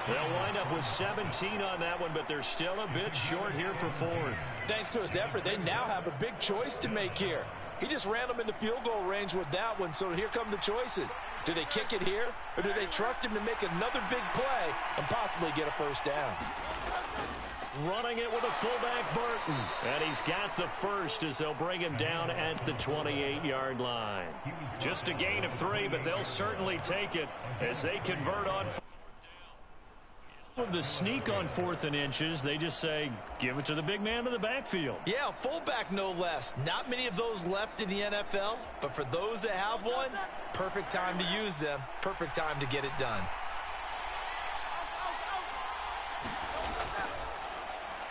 They'll wind up with 17 on that one, but they're still a bit short here for 4th. Thanks to his effort, they now have a big choice to make here. He just ran them into field goal range with that one, so here come the choices. Do they kick it here, or do they trust him to make another big play and possibly get a first down? Running it with a fullback, Burton. And he's got the first as they'll bring him down at the 28-yard line. Just a gain of 3, but they'll certainly take it as they convert on the sneak on 4th and inches. They just say, give it to the big man in the backfield. Yeah, fullback no less. Not many of those left in the NFL, but for those that have one, perfect time to use them. Perfect time to get it done.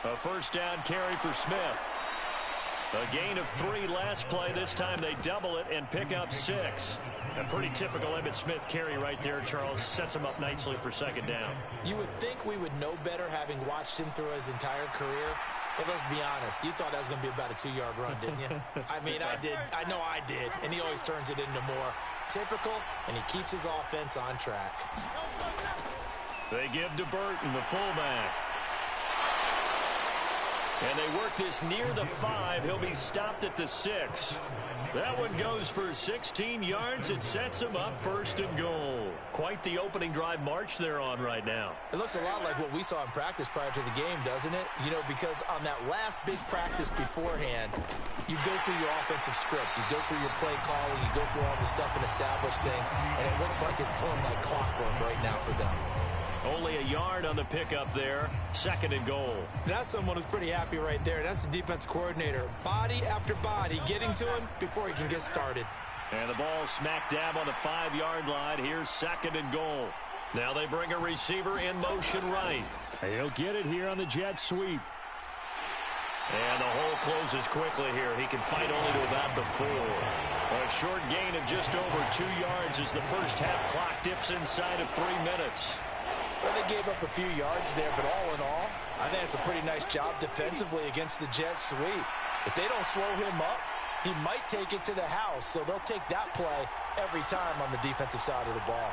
A first down carry for Smith. A gain of 3 last play. This time they double it and pick up 6. A pretty typical Emmitt Smith carry right there, Charles. Sets him up nicely for second down. You would think we would know better having watched him through his entire career. But let's be honest, you thought that was going to be about a 2-yard run, didn't you? I mean, I did. I know I did. And he always turns it into more typical, and he keeps his offense on track. They give to Burton, the fullback. And they work this near the 5. He'll be stopped at the 6. That one goes for 16 yards. It sets him up first and goal. Quite the opening drive march they're on right now. It looks a lot like what we saw in practice prior to the game, doesn't it? You know, because on that last big practice beforehand, you go through your offensive script. You go through your play calling. You go through all the stuff and establish things. And it looks like it's going like clockwork right now for them. Only a yard on the pickup there. Second and goal. That's someone who's pretty happy right there. That's the defense coordinator. Body after body getting to him before he can get started. And the ball smack dab on the 5-yard line. Here's second and goal. Now they bring a receiver in motion right. He'll get it here on the jet sweep. And the hole closes quickly here. He can fight only to about the 4. A short gain of just over 2 yards as the first half clock dips inside of 3 minutes. Well, they gave up a few yards there, but all in all, I think it's a pretty nice job defensively against the jet sweep. If they don't slow him up, he might take it to the house, so they'll take that play every time on the defensive side of the ball.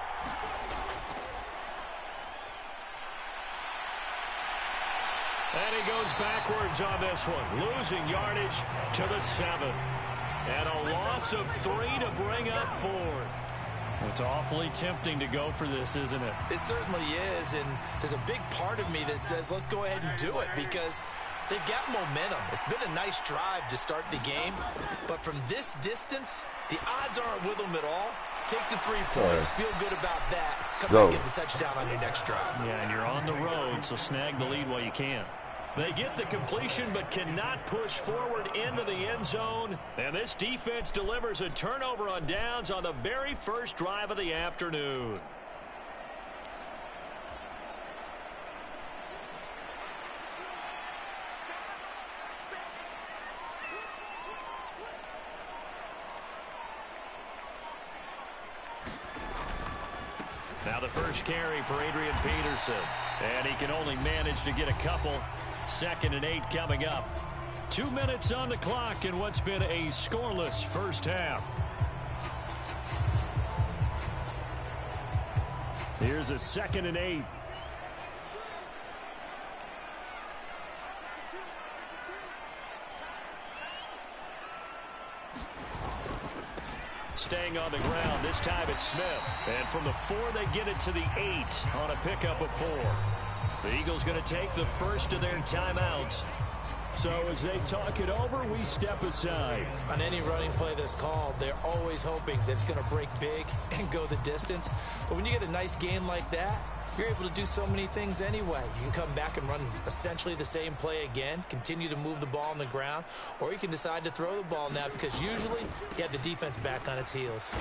And he goes backwards on this one, losing yardage to the 7. And a loss of 3 to bring up 4. It's awfully tempting to go for this, isn't it? It certainly is, and there's a big part of me that says let's go ahead and do it because they've got momentum. It's been a nice drive to start the game, but from this distance, the odds aren't with them at all. Take the 3 points, feel good about that. Come back and get the touchdown on your next drive. Yeah, and you're on the road, so snag the lead while you can. They get the completion but cannot push forward into the end zone. And this defense delivers a turnover on downs on the very first drive of the afternoon. Now the first carry for Adrian Peterson. And he can only manage to get a couple. 2nd and 8 coming up. 2 minutes on the clock in what's been a scoreless first half. Here's a 2nd and 8. Staying on the ground. This time it's Smith. And from the 4, they get it to the 8 on a pickup of 4. The Eagles going to take the first of their timeouts. So as they talk it over, we step aside. On any running play that's called, they're always hoping that it's going to break big and go the distance. But when you get a nice gain like that, you're able to do so many things anyway. You can come back and run essentially the same play again, continue to move the ball on the ground, or you can decide to throw the ball now because usually you have the defense back on its heels.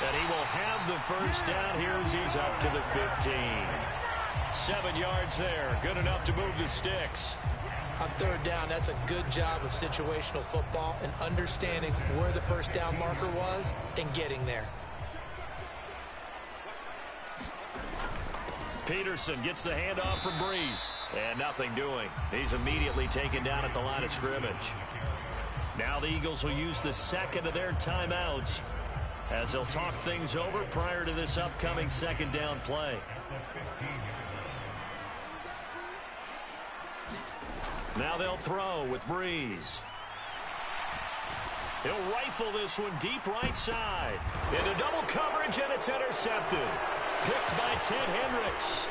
And he will have the first down here as he's up to the 15. 7 yards there. Good enough to move the sticks. On 3rd down, that's a good job of situational football and understanding where the first down marker was and getting there. Peterson gets the handoff from Breeze. And nothing doing. He's immediately taken down at the line of scrimmage. Now the Eagles will use the 2nd of their timeouts as they'll talk things over prior to this upcoming 2nd down play. Now they'll throw with Breeze. He'll rifle this one deep right side. Into double coverage, and it's intercepted. Picked by Ted Hendricks.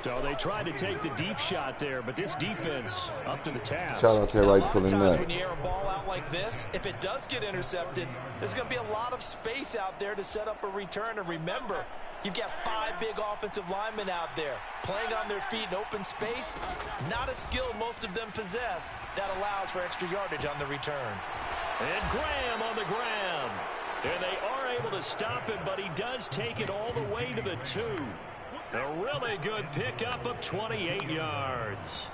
So they tried to take the deep shot there, but this defense up to the task. Shout out to right for the net. When you air a ball out like this, if it does get intercepted, there's going to be a lot of space out there to set up a return. And remember, you've got 5 big offensive linemen out there playing on their feet in open space. Not a skill most of them possess that allows for extra yardage on the return. And Graham on the ground. And they are able to stop him, but he does take it all the way to the 2. A really good pickup of 28 yards.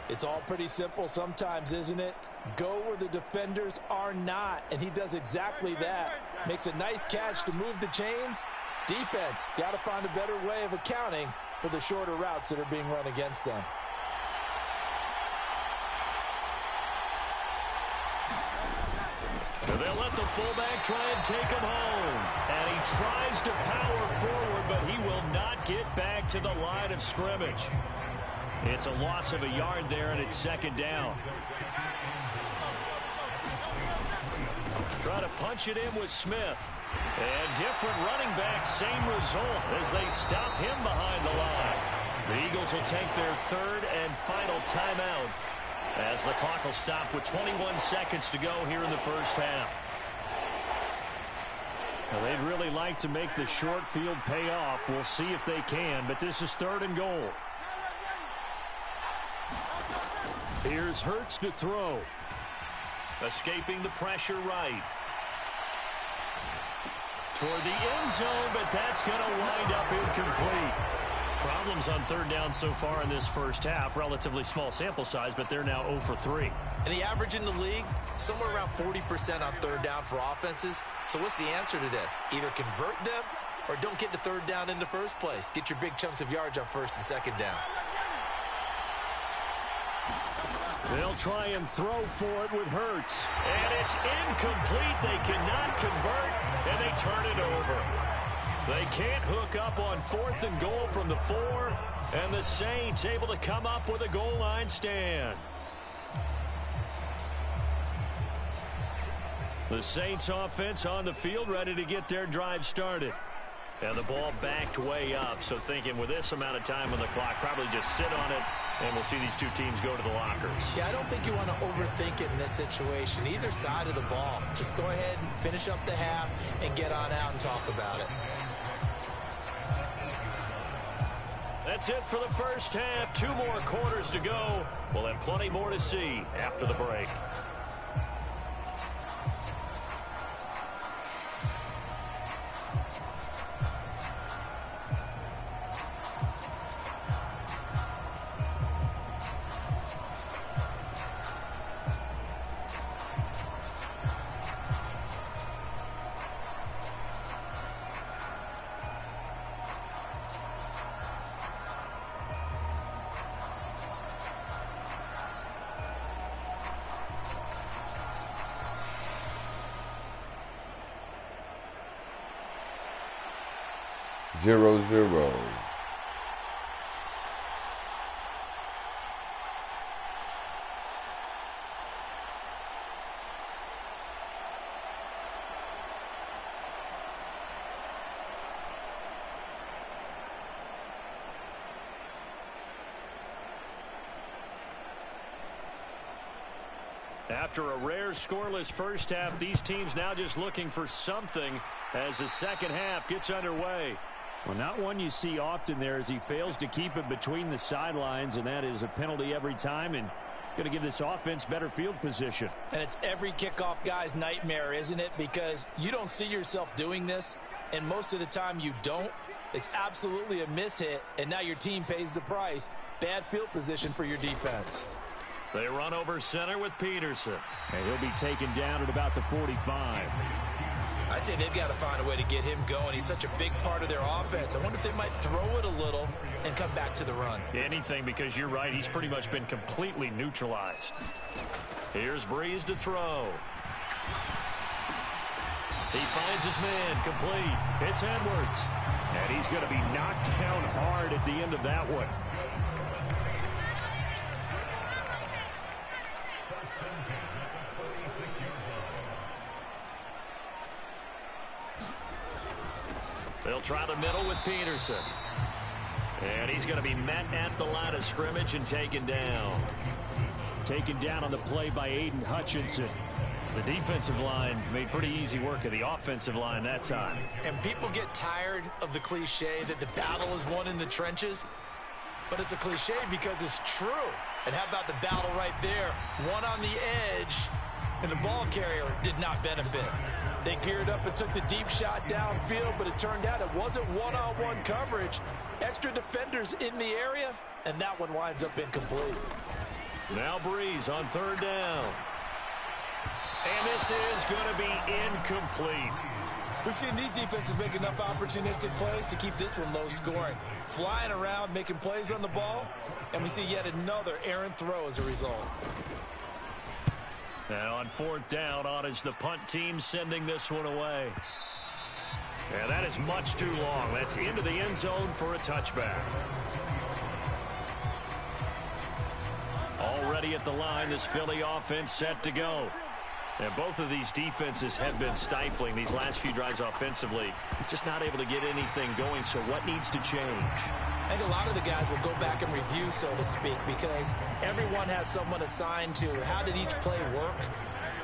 It's all pretty simple sometimes, isn't it? Go where the defenders are not, and he does exactly that. Makes a nice catch to move the chains. Defense, got to find a better way of accounting for the shorter routes that are being run against them. They'll let the fullback try and take him home. And he tries to power forward, but he will not get back to the line of scrimmage. It's a loss of a yard there, and it's second down. Try to punch it in with Smith. And different running back, same result as they stop him behind the line. The Eagles will take their third and final timeout as the clock will stop with 21 seconds to go here in the first half. Now, they'd really like to make the short field pay off. We'll see if they can, but this is third and goal. Here's Hurts to throw. Escaping the pressure right. Toward the end zone, but that's going to wind up incomplete. Problems on third down so far in this first half. Relatively small sample size, but they're now 0 for 3. And the average in the league, somewhere around 40% on third down for offenses. So what's the answer to this? Either convert them or don't get to third down in the first place. Get your big chunks of yards on first and second down. They'll try and throw for it with Hurts. And it's incomplete. They cannot convert, and they turn it over. They can't hook up on fourth and goal from the 4, and the Saints able to come up with a goal line stand. The Saints offense on the field ready to get their drive started. And the ball backed way up, so thinking with this amount of time on the clock, probably just sit on it, and we'll see these two teams go to the lockers. Yeah, I don't think you want to overthink it in this situation. Either side of the ball. Just go ahead and finish up the half and get on out and talk about it. That's it for the first half. 2 more quarters to go. We'll have plenty more to see after the break. Zero, zero. After a rare scoreless first half, these teams now just looking for something as the second half gets underway. Well, not one you see often there as he fails to keep it between the sidelines, and that is a penalty every time, and going to give this offense better field position. And it's every kickoff guy's nightmare, isn't it? Because you don't see yourself doing this, and most of the time you don't. It's absolutely a mishit, and now your team pays the price. Bad field position for your defense. They run over center with Peterson. And he'll be taken down at about the 45. I'd say they've got to find a way to get him going. He's such a big part of their offense. I wonder if they might throw it a little and come back to the run. Anything, because you're right. He's pretty much been completely neutralized. Here's Breeze to throw. He finds his man complete. It's Edwards. And he's going to be knocked down hard at the end of that one. They'll try the middle with Peterson. And he's going to be met at the line of scrimmage and taken down. Taken down on the play by Aiden Hutchinson. The defensive line made pretty easy work of the offensive line that time. And people get tired of the cliche that the battle is won in the trenches. But it's a cliche because it's true. And how about the battle right there? One on the edge, and the ball carrier did not benefit. They geared up and took the deep shot downfield, but it turned out it wasn't one-on-one coverage. Extra defenders in the area, and that one winds up incomplete. Now Breeze on third down. And this is going to be incomplete. We've seen these defenses make enough opportunistic plays to keep this one low scoring. Flying around, making plays on the ball, and we see yet another errant throw as a result. Now on fourth down, on is the punt team sending this one away. And that is much too long. That's into the end zone for a touchback. Already at the line, this Philly offense set to go. And both of these defenses have been stifling these last few drives offensively. Just not able to get anything going, so what needs to change? I think a lot of the guys will go back and review, so to speak, because everyone has someone assigned to how did each play work.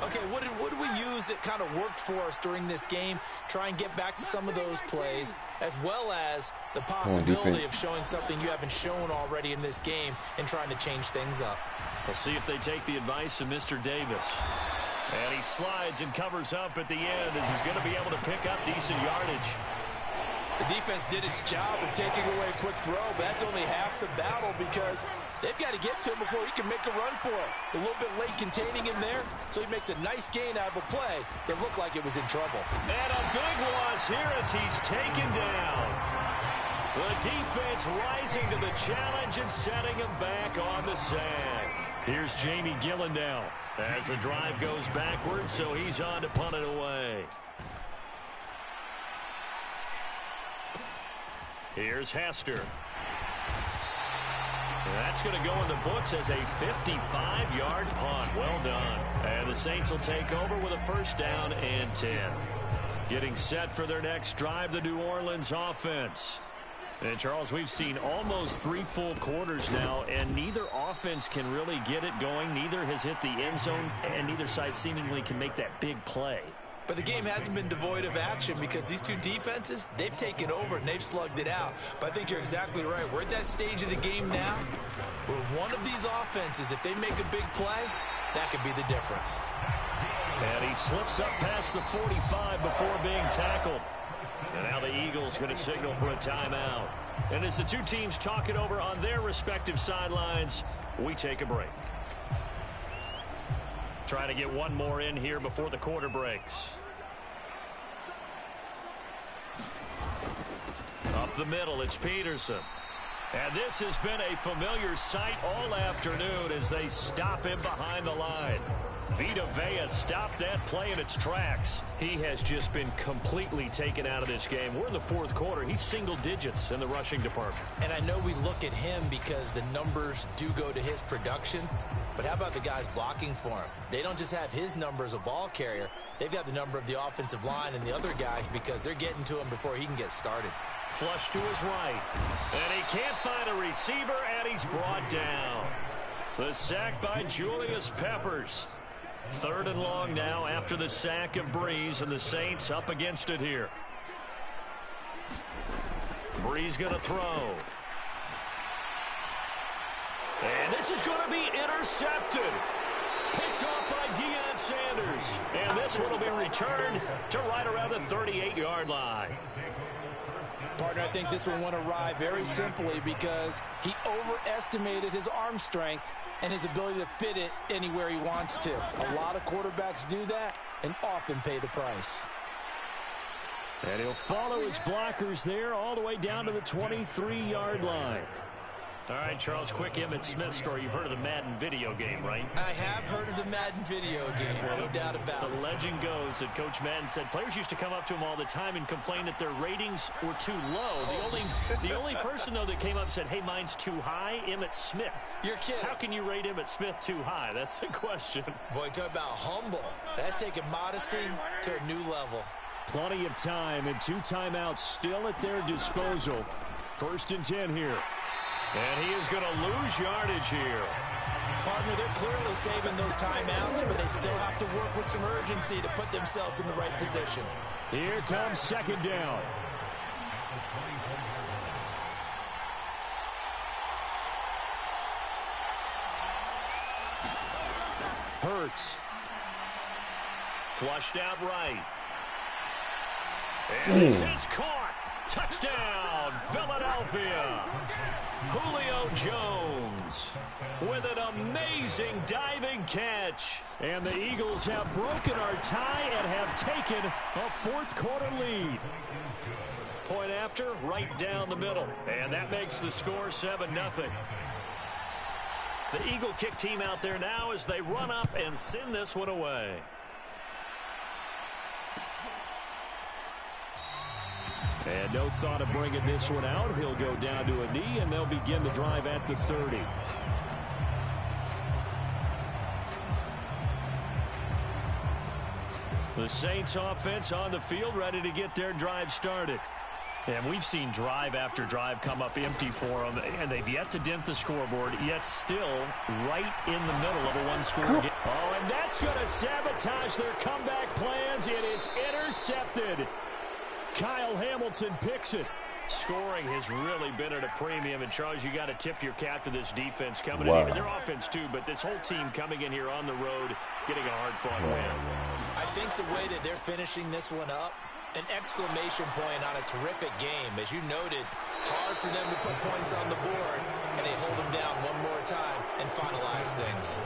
Okay, what did we use that kind of worked for us during this game? Try and get back to some of those plays, as well as the possibility of showing something you haven't shown already in this game and trying to change things up. We'll see if they take the advice of Mr. Davis. And he slides and covers up at the end as he's going to be able to pick up decent yardage. The defense did its job of taking away a quick throw, but that's only half the battle because they've got to get to him before he can make a run for it. A little bit late containing him there, so he makes a nice gain out of a play that looked like it was in trouble. And a big loss here as he's taken down. The defense rising to the challenge and setting him back on the sand. Here's Jamie Gillen as the drive goes backwards, so he's on to punt it away. Here's Hester. That's going to go in the books as a 55-yard punt. Well done. And the Saints will take over with a first down and 10. Getting set for their next drive, the New Orleans offense. And, Charles, we've seen almost 3 full quarters now, and neither offense can really get it going. Neither has hit the end zone, and neither side seemingly can make that big play. But the game hasn't been devoid of action because these two defenses, they've taken over and they've slugged it out. But I think you're exactly right. We're at that stage of the game now where one of these offenses, if they make a big play, that could be the difference. And he slips up past the 45 before being tackled. And now the Eagles going to signal for a timeout. And as the two teams talk it over on their respective sidelines, we take a break. Trying to get one more in here before the quarter breaks. Up the middle, it's Peterson. And this has been a familiar sight all afternoon as they stop him behind the line. Vita Vea stopped that play in its tracks. He has just been completely taken out of this game. We're in the fourth quarter. He's single digits in the rushing department. And I know we look at him because the numbers do go to his production. But how about the guys blocking for him? They don't just have his number as a ball carrier. They've got the number of the offensive line and the other guys because they're getting to him before he can get started. Flush to his right. And he can't find a receiver, and he's brought down. The sack by Julius Peppers. 3rd and long now after the sack of Breeze, and the Saints up against it here. Breeze going to throw. And this is going to be intercepted. Picked off by Deion Sanders. And this one will be returned to right around the 38-yard line. Partner, I think this one went awry very simply because he overestimated his arm strength and his ability to fit it anywhere he wants to. A lot of quarterbacks do that and often pay the price. And he'll follow his blockers there all the way down to the 23-yard line. All right, Charles, quick Emmitt Smith story. You've heard of the Madden video game, right? I have heard of the Madden video game, no doubt about it. The legend goes that Coach Madden said players used to come up to him all the time and complain that their ratings were too low. The only person, though, that came up and said, hey, mine's too high, Emmitt Smith. You're kidding. How can you rate Emmitt Smith too high? That's the question. Boy, talk about humble. That's taking modesty to a new level. Plenty of time and 2 timeouts still at their disposal. 1st and 10 here. And he is going to lose yardage here. Partner, they're clearly saving those timeouts, but they still have to work with some urgency to put themselves in the right position. Here comes 2nd down. Hurts. Flushed out right. And this is caught. Touchdown, Philadelphia. Julio Jones with an amazing diving catch. And the Eagles have broken our tie and have taken a fourth-quarter lead. Point after, right down the middle. And that makes the score 7-0. The Eagle kick team out there now as they run up and send this one away. And no thought of bringing this one out. He'll go down to a knee, and they'll begin the drive at the 30. The Saints offense on the field, ready to get their drive started. And we've seen drive after drive come up empty for them, and they've yet to dent the scoreboard, yet still right in the middle of a one-score game. Oh, and that's going to sabotage their comeback plans. It is intercepted. Kyle Hamilton picks it. Scoring has really been at a premium. And, Charles, you got to tip your cap to this defense coming in. Their offense, too, but this whole team coming in here on the road, getting a hard-fought win. I think the way that they're finishing this one up, an exclamation point on a terrific game. As you noted, hard for them to put points on the board, and they hold them down one more time and finalize things.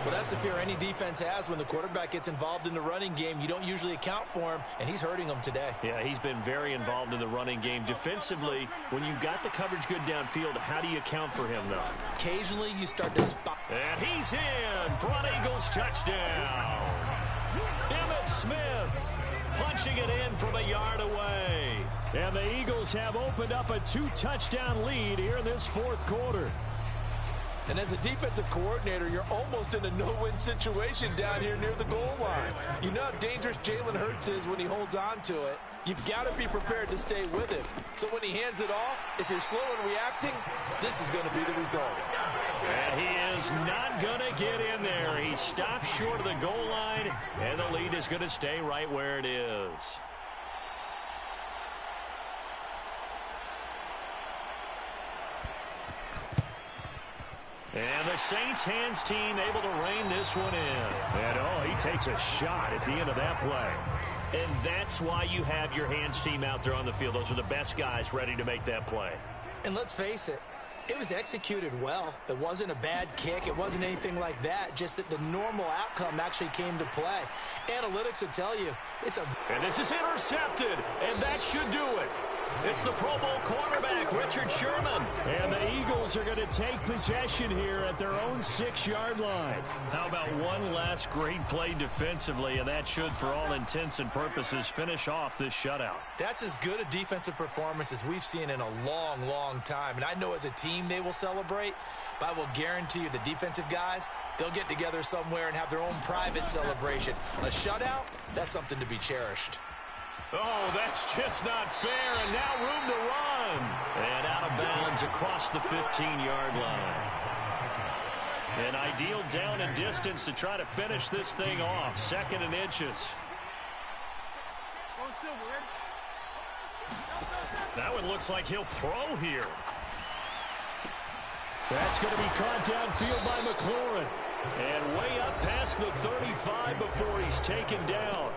Well, that's the fear any defense has when the quarterback gets involved in the running game. You don't usually account for him, and he's hurting them today. Yeah, he's been very involved in the running game. Defensively, when you've got the coverage good downfield, how do you account for him, though? Occasionally, you start to spot. And he's in for an Eagles touchdown. Emmitt Smith punching it in from a yard away. And the Eagles have opened up a 2-touchdown lead here in this fourth quarter. And as a defensive coordinator, you're almost in a no-win situation down here near the goal line. You know how dangerous Jalen Hurts is when he holds on to it. You've got to be prepared to stay with him. So when he hands it off, if you're slow in reacting, this is going to be the result. And he is not going to get in there. He stops short of the goal line, and the lead is going to stay right where it is. And the Saints hands team able to rein this one in. And, oh, he takes a shot at the end of that play. And that's why you have your hands team out there on the field. Those are the best guys ready to make that play. And let's face it, it was executed well. It wasn't a bad kick. It wasn't anything like that. Just that the normal outcome actually came to play. Analytics will tell you it's a... And this is intercepted, and that should do it. It's the Pro Bowl cornerback, Richard Sherman. And the Eagles are going to take possession here at their own 6-yard line. How about one last great play defensively, and that should, for all intents and purposes, finish off this shutout. That's as good a defensive performance as we've seen in a long, long time. And I know as a team they will celebrate, but I will guarantee you the defensive guys, they'll get together somewhere and have their own private celebration. A shutout, that's something to be cherished. Oh, that's just not fair, and now room to run. And out of bounds across the 15-yard line. An ideal down and distance to try to finish this thing off. 2nd and inches. That one looks like he'll throw here. That's going to be caught downfield by McLaurin. And way up past the 35 before he's taken down.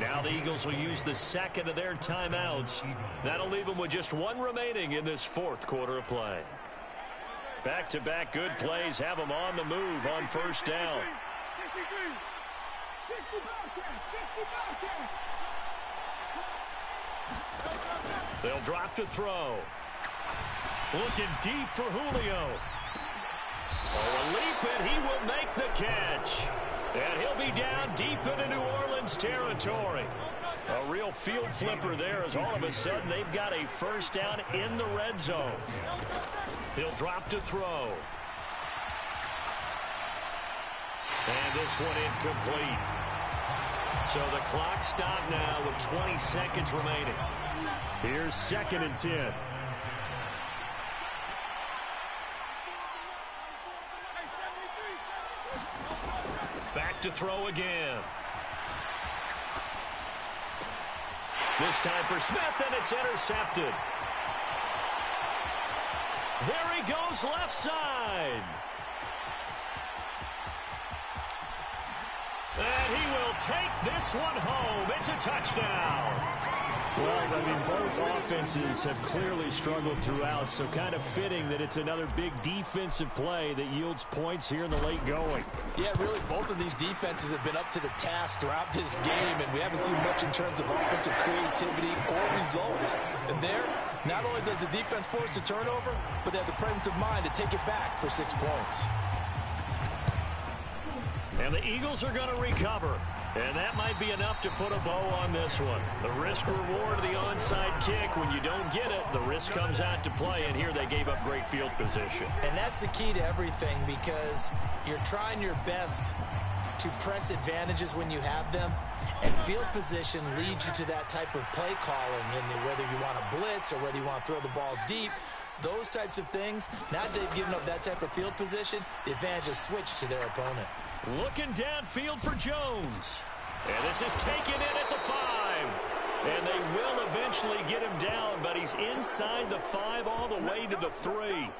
Now the Eagles will use the second of their timeouts. That'll leave them with just one remaining in this fourth quarter of play. Back-to-back good plays have them on the move on first down. They'll drop to throw. Looking deep for Julio. Oh, a leap, and he will make the catch. And he'll be down deep into New Orleans territory. A real field flipper there as all of a sudden they've got a first down in the red zone. He'll drop to throw. And this one incomplete. So the clock stopped now with 20 seconds remaining. Here's 2nd and 10. Back to throw again. This time for Smith, and it's intercepted. There he goes left side. And he will take this one home. It's a touchdown. Well, I mean, both offenses have clearly struggled throughout, so kind of fitting that it's another big defensive play that yields points here in the late going. Yeah, really, both of these defenses have been up to the task throughout this game, and we haven't seen much in terms of offensive creativity or results. And there, not only does the defense force a turnover, but they have the presence of mind to take it back for 6 points. And the Eagles are going to recover. And that might be enough to put a bow on this one. The risk-reward of the onside kick, when you don't get it, the risk comes out to play, and here they gave up great field position. And that's the key to everything, because you're trying your best to press advantages when you have them, and field position leads you to that type of play calling, and whether you want to blitz or whether you want to throw the ball deep, those types of things. Now that they've given up that type of field position, the advantage is switched to their opponent. Looking downfield for Jones. And this is taken in at the 5. And they will eventually get him down, but he's inside the 5 all the way to the 3.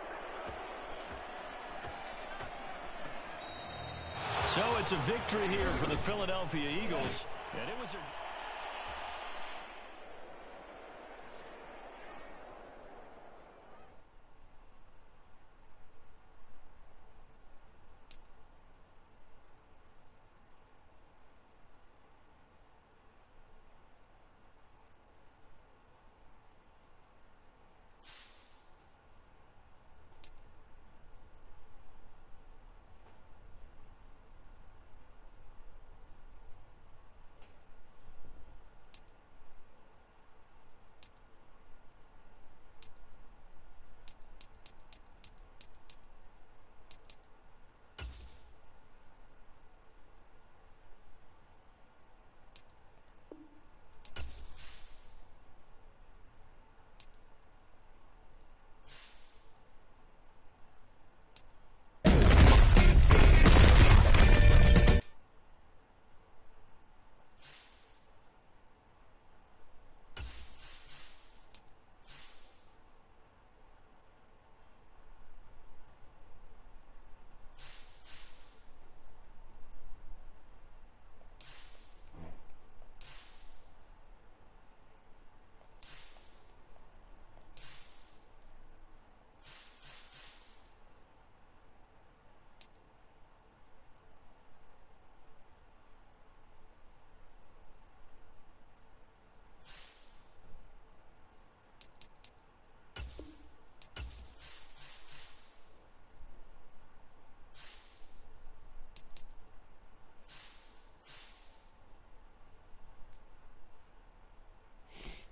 So it's a victory here for the Philadelphia Eagles. And it was a...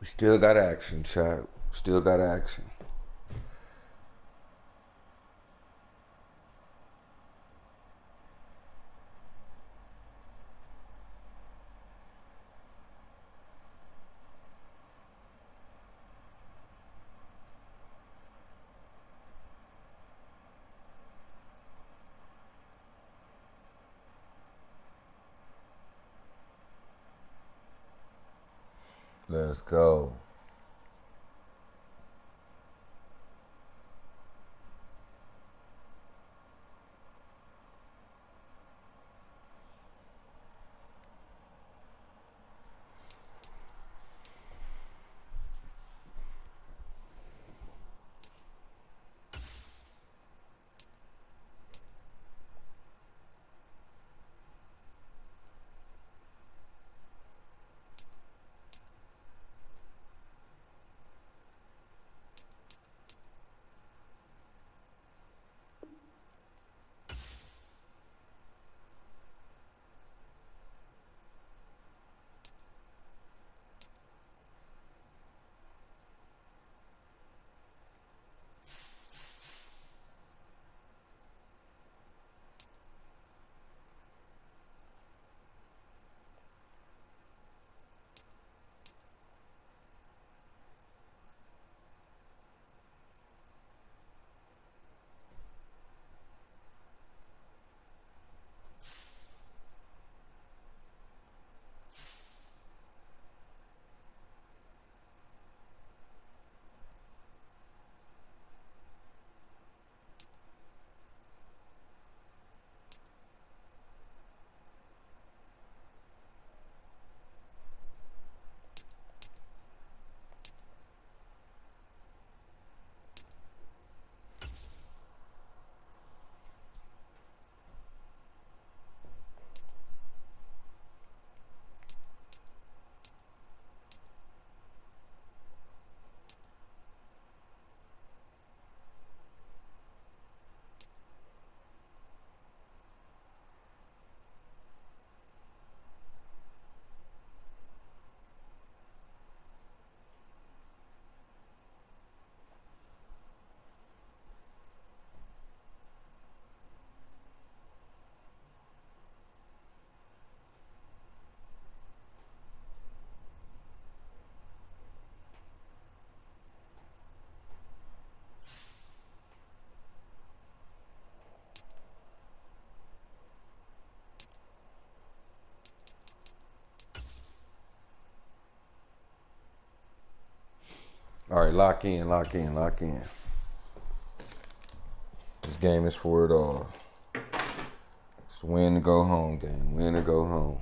We still got action, Chad. Still got action. Let's go. All right, lock in, lock in, lock in. This game is for it all. It's win to go home game. Win to go home.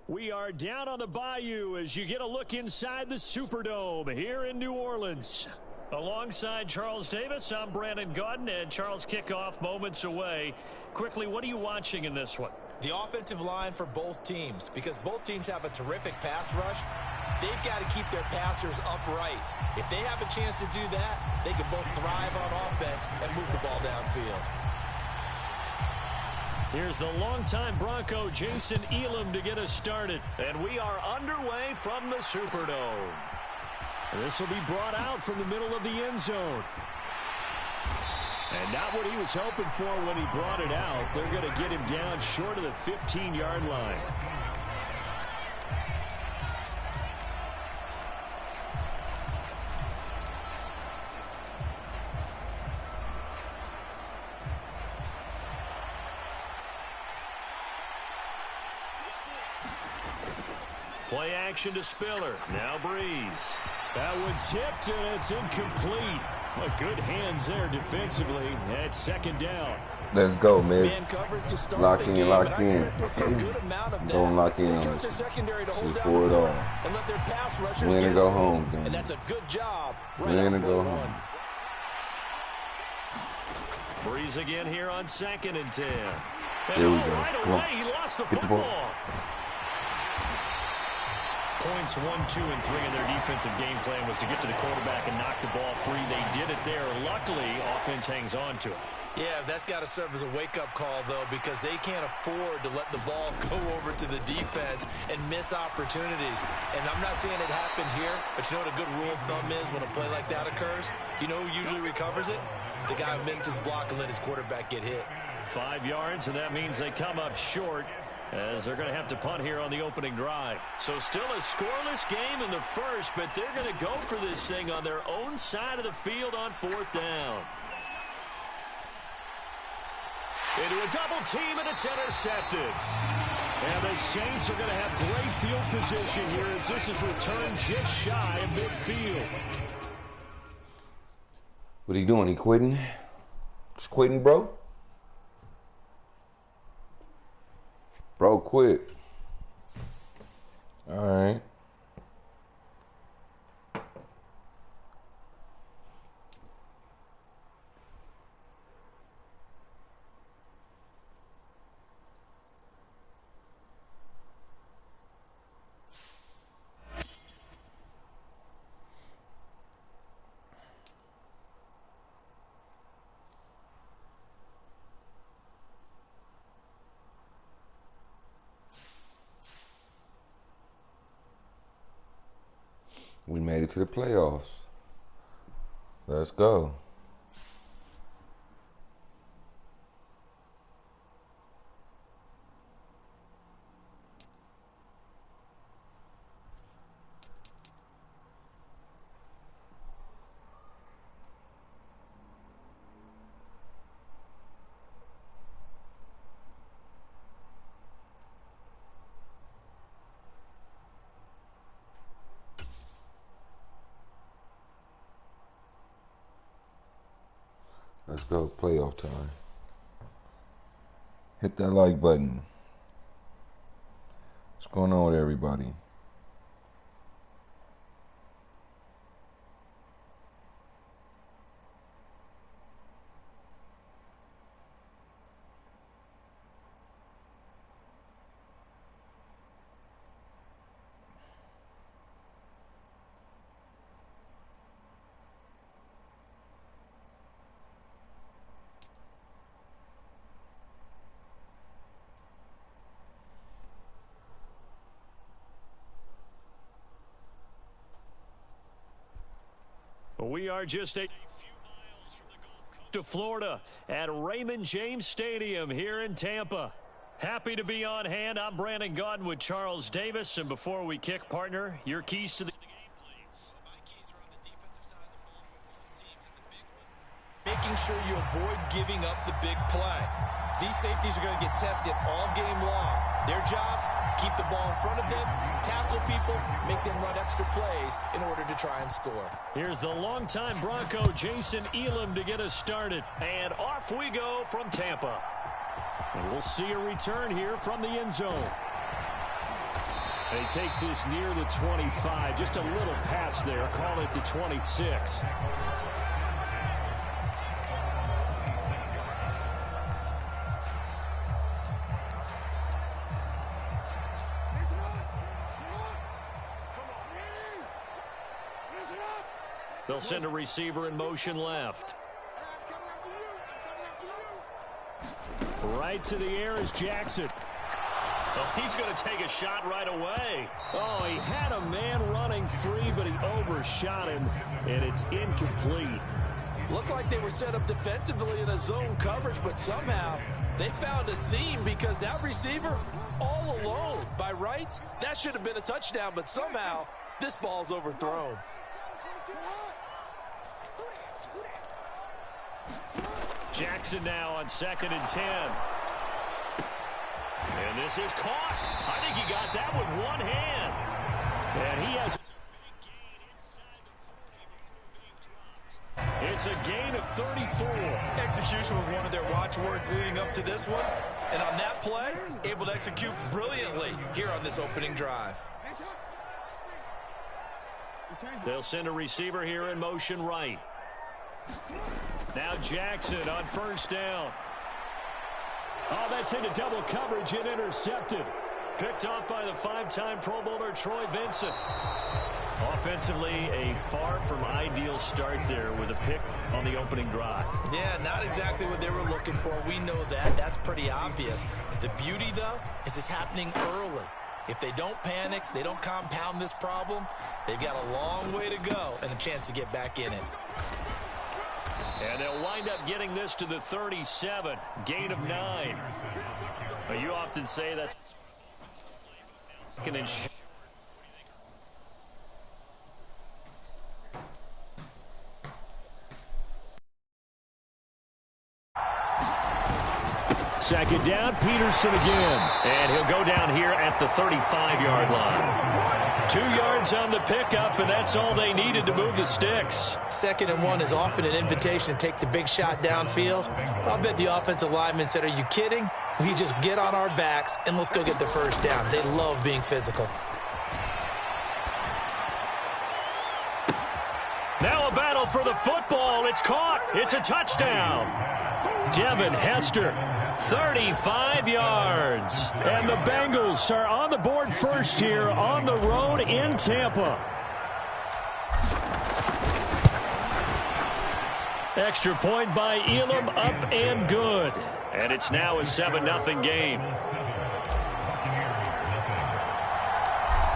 We are down on the bayou as you get a look inside the Superdome here in New Orleans. Alongside Charles Davis, I'm Brandon Gaudin, and Charles, kickoff moments away. Quickly, what are you watching in this one? The offensive line for both teams, because both teams have a terrific pass rush. They've got to keep their passers upright. If they have a chance to do that, they can both thrive on offense and move the ball downfield. Here's the longtime Bronco, Jason Elam, to get us started. And we are underway from the Superdome. This will be brought out from the middle of the end zone. And not what he was hoping for when he brought it out. They're going to get him down short of the 15-yard line. Play action to Spiller. Now Breeze. That one tipped, and it's incomplete. Well, good hands there defensively. That's second down. Let's go, man. Man coverage to start Lock the in, game, lock and I in. expect we'll see a good amount of that. Don't lock in They on trust this. their secondary to hold This is down for it the all. front and let their pass rushers Win get and go open. home, gang. And that's a good job. Right Win on and play go one. home. Breeze again here on 2nd and 10. And Here we go. right Come on. away, he lost the Get the ball. football. Points 1, 2, and 3 in their defensive game plan was to get to the quarterback and knock the ball free. They did it there. Luckily, offense hangs on to it. Yeah, that's got to serve as a wake-up call, though, because they can't afford to let the ball go over to the defense and miss opportunities. And I'm not saying it happened here, but you know what a good rule of thumb is when a play like that occurs? You know who usually recovers it? The guy who missed his block and let his quarterback get hit. 5 yards, and that means they come up short as they're going to have to punt here on the opening drive. So still a scoreless game in the first, but they're going to go for this thing on their own side of the field on 4th down. Into a double team, and it's intercepted. And the Saints are going to have great field position here as this is returned just shy of midfield. What are you doing? He quitting? Just quitting, bro? Bro, quit. All right. We made it to the playoffs. Let's go. Let's go, playoff time. Hit that like button. What's going on with everybody? We are just a few miles from the Gulf Coast to Florida at Raymond James Stadium here in Tampa. Happy to be on hand. I'm Brandon Gaudin with Charles Davis. And before we kick, partner, your keys to the game, please. My keys are on the defensive side of the ball for both teams in the big one. Making sure you avoid giving up the big play. These safeties are going to get tested all game long. Their job, keep the ball in front of them, tackle people, make them run extra plays in order to try and score. Here's the longtime Bronco, Jason Elam, to get us started. And off we go from Tampa. And we'll see a return here from the end zone. And he takes this near the 25. Just a little pass there. Call it the 26. They'll send a receiver in motion left. Right to the air is Jackson. Oh, he's going to take a shot right away. Oh, he had a man running free, but he overshot him, and it's incomplete. Looked like they were set up defensively in a zone coverage, but somehow they found a seam because that receiver all alone. By rights, that should have been a touchdown, but somehow this ball's overthrown. Jackson now on 2nd and 10. And this is caught. I think he got that with one hand. And he has a big gain inside the 40 before being dropped. It's a gain of 34. Execution was one of their watchwords leading up to this one. And on that play, able to execute brilliantly here on this opening drive. They'll send a receiver here in motion right. Now Jackson on 1st down. Oh, that's into double coverage and intercepted. Picked off by the 5-time Pro Bowler Troy Vincent. Offensively, a far from ideal start there with a pick on the opening drive. Yeah, not exactly what they were looking for. We know that. That's pretty obvious. The beauty, though, is it's happening early. If they don't panic, they don't compound this problem, they've got a long way to go and a chance to get back in it. And they'll wind up getting this to the 37. Gain of 9. But you often say that's second down, Peterson again. And he'll go down here at the 35-yard line. 2 yards on the pickup, and that's all they needed to move the sticks. 2nd and 1 is often an invitation to take the big shot downfield. I'll bet the offensive lineman said, are you kidding? We just get on our backs and let's go get the 1st down. They love being physical. Now a battle for the football. It's caught. It's a touchdown. Devin Hester, 35 yards. And the Bengals are on the board first here on the road in Tampa. Extra point by Elam, up and good. And it's now a 7-0 game.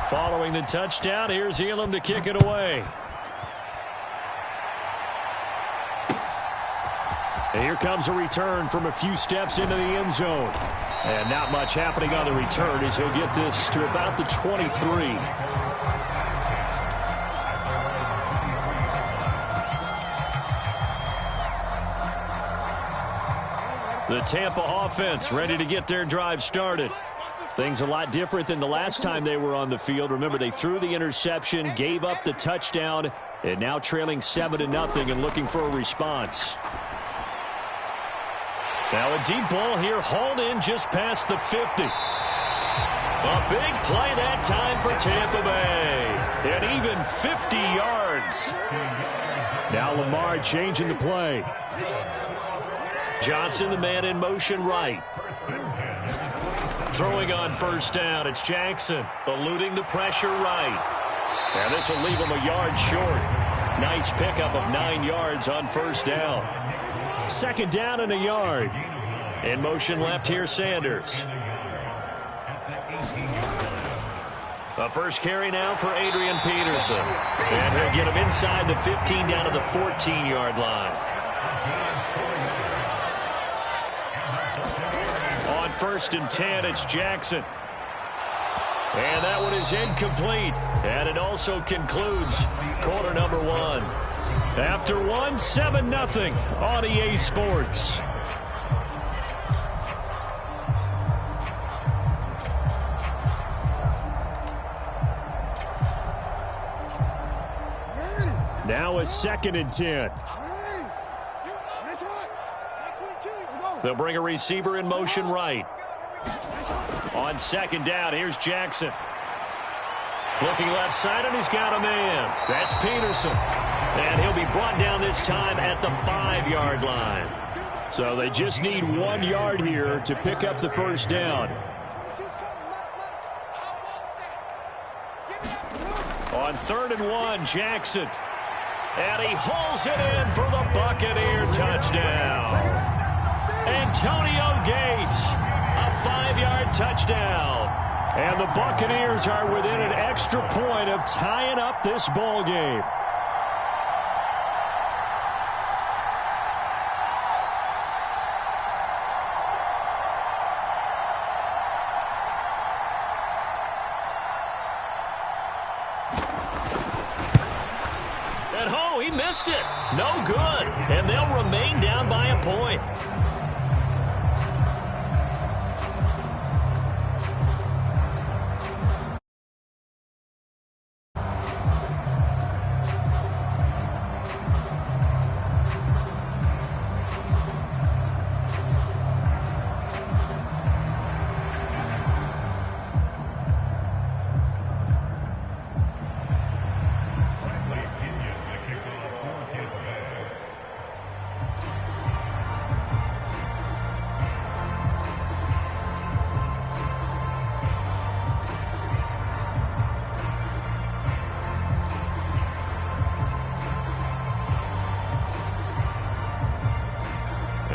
Following the touchdown, here's Elam to kick it away. And here comes a return from a few steps into the end zone. And not much happening on the return as he'll get this to about the 23. The Tampa offense ready to get their drive started. Things a lot different than the last time they were on the field. Remember, they threw the interception, gave up the touchdown, and now trailing 7-0 and looking for a response. Now a deep ball here, hauled in just past the 50. A big play that time for Tampa Bay. And even 50 yards. Now Lamar changing the play. Johnson, the man in motion right. Throwing on 1st down, it's Jackson. Eluding the pressure right. And this will leave him a yard short. Nice pickup of 9 yards on 1st down. 2nd down and a yard. In motion left here, Sanders. A first carry now for Adrian Peterson. And he'll get him inside the 15 down to the 14-yard line. On 1st and 10, it's Jackson. And that one is incomplete. And it also concludes quarter number 1. After 1, 7-0 on EA Sports. Now a 2nd and 10. They'll bring a receiver in motion right. On 2nd down, here's Jackson. Looking left side, and he's got a man. That's Peterson. And he'll be brought down this time at the 5-yard line. So they just need 1 yard here to pick up the first down. On 3rd and 1, Jackson. And he hauls it in for the Buccaneer touchdown. Antonio Gates, a 5-yard touchdown. And the Buccaneers are within an extra point of tying up this ball game. He missed it. No good. And they'll remain down by a point.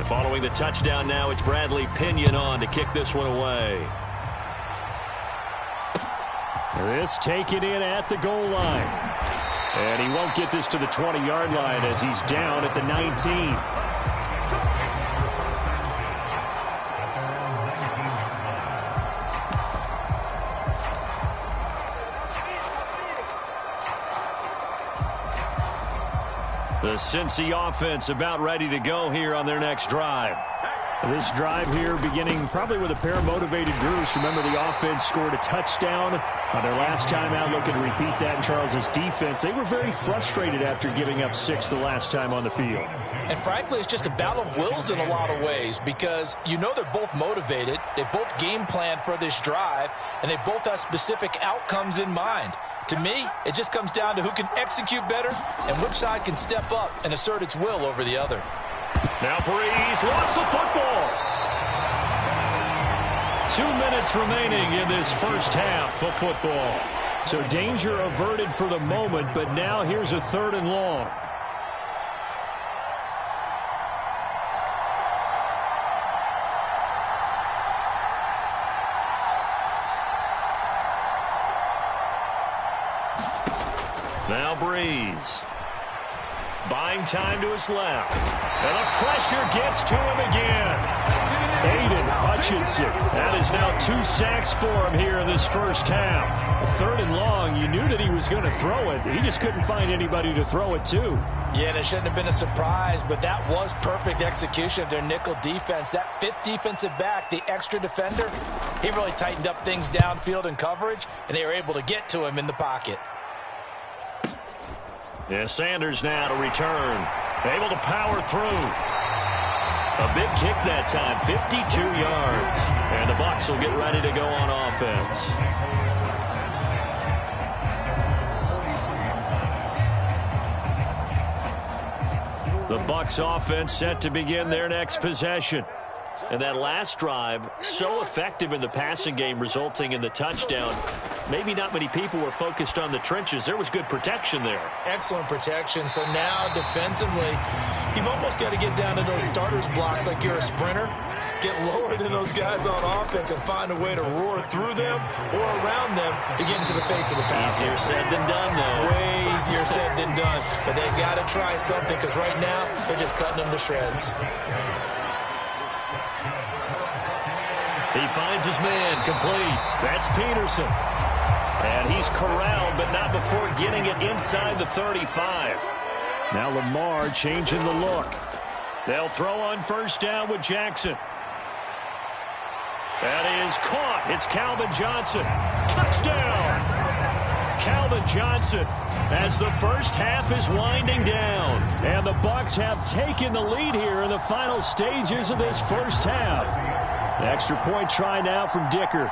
Following the touchdown now, it's Bradley Pinion on to kick this one away. This taken in at the goal line. And he won't get this to the 20-yard line as he's down at the 19. The Cincy offense about ready to go here on their next drive. This drive here beginning probably with a pair of motivated groups. Remember, the offense scored a touchdown on their last time out. Looking to repeat that in Charles's defense. They were very frustrated after giving up 6 the last time on the field. And frankly, it's just a battle of wills in a lot of ways because you know they're both motivated. They both game plan for this drive, and they both have specific outcomes in mind. To me, it just comes down to who can execute better and which side can step up and assert its will over the other. Now Breeze lost the football. 2 minutes remaining in this first half of football. So danger averted for the moment, but now here's a 3rd and long. Now Breeze. Buying time to his left. And the pressure gets to him again. Aiden Hutchinson. That is now 2 sacks for him here in this first half. A 3rd and long. You knew that he was going to throw it. He just couldn't find anybody to throw it to. Yeah, and it shouldn't have been a surprise, but that was perfect execution of their nickel defense. That 5th defensive back, the extra defender, he really tightened up things downfield in coverage, and they were able to get to him in the pocket. Yeah, Sanders now to return. Able to power through. A big kick that time, 52 yards. And the Bucs will get ready to go on offense. The Bucs offense set to begin their next possession. And that last drive, so effective in the passing game, resulting in the touchdown. Maybe not many people were focused on the trenches. There was good protection there. Excellent protection. So now defensively, you've almost got to get down to those starters blocks like you're a sprinter get lower than those guys on offense and find a way to roar through them or around them to get into the face of the pass. Easier said than done, though. Way easier said than done. But they've got to try something because right now they're just cutting them to shreds. He finds his man complete. That's Peterson. And he's corralled, but not before getting it inside the 35. Now Lamar changing the look. They'll throw on first down with Jackson. That is caught. It's Calvin Johnson. Touchdown! Calvin Johnson as the first half is winding down. And the Bucs have taken the lead here in the final stages of this first half. The extra point try now from Dicker.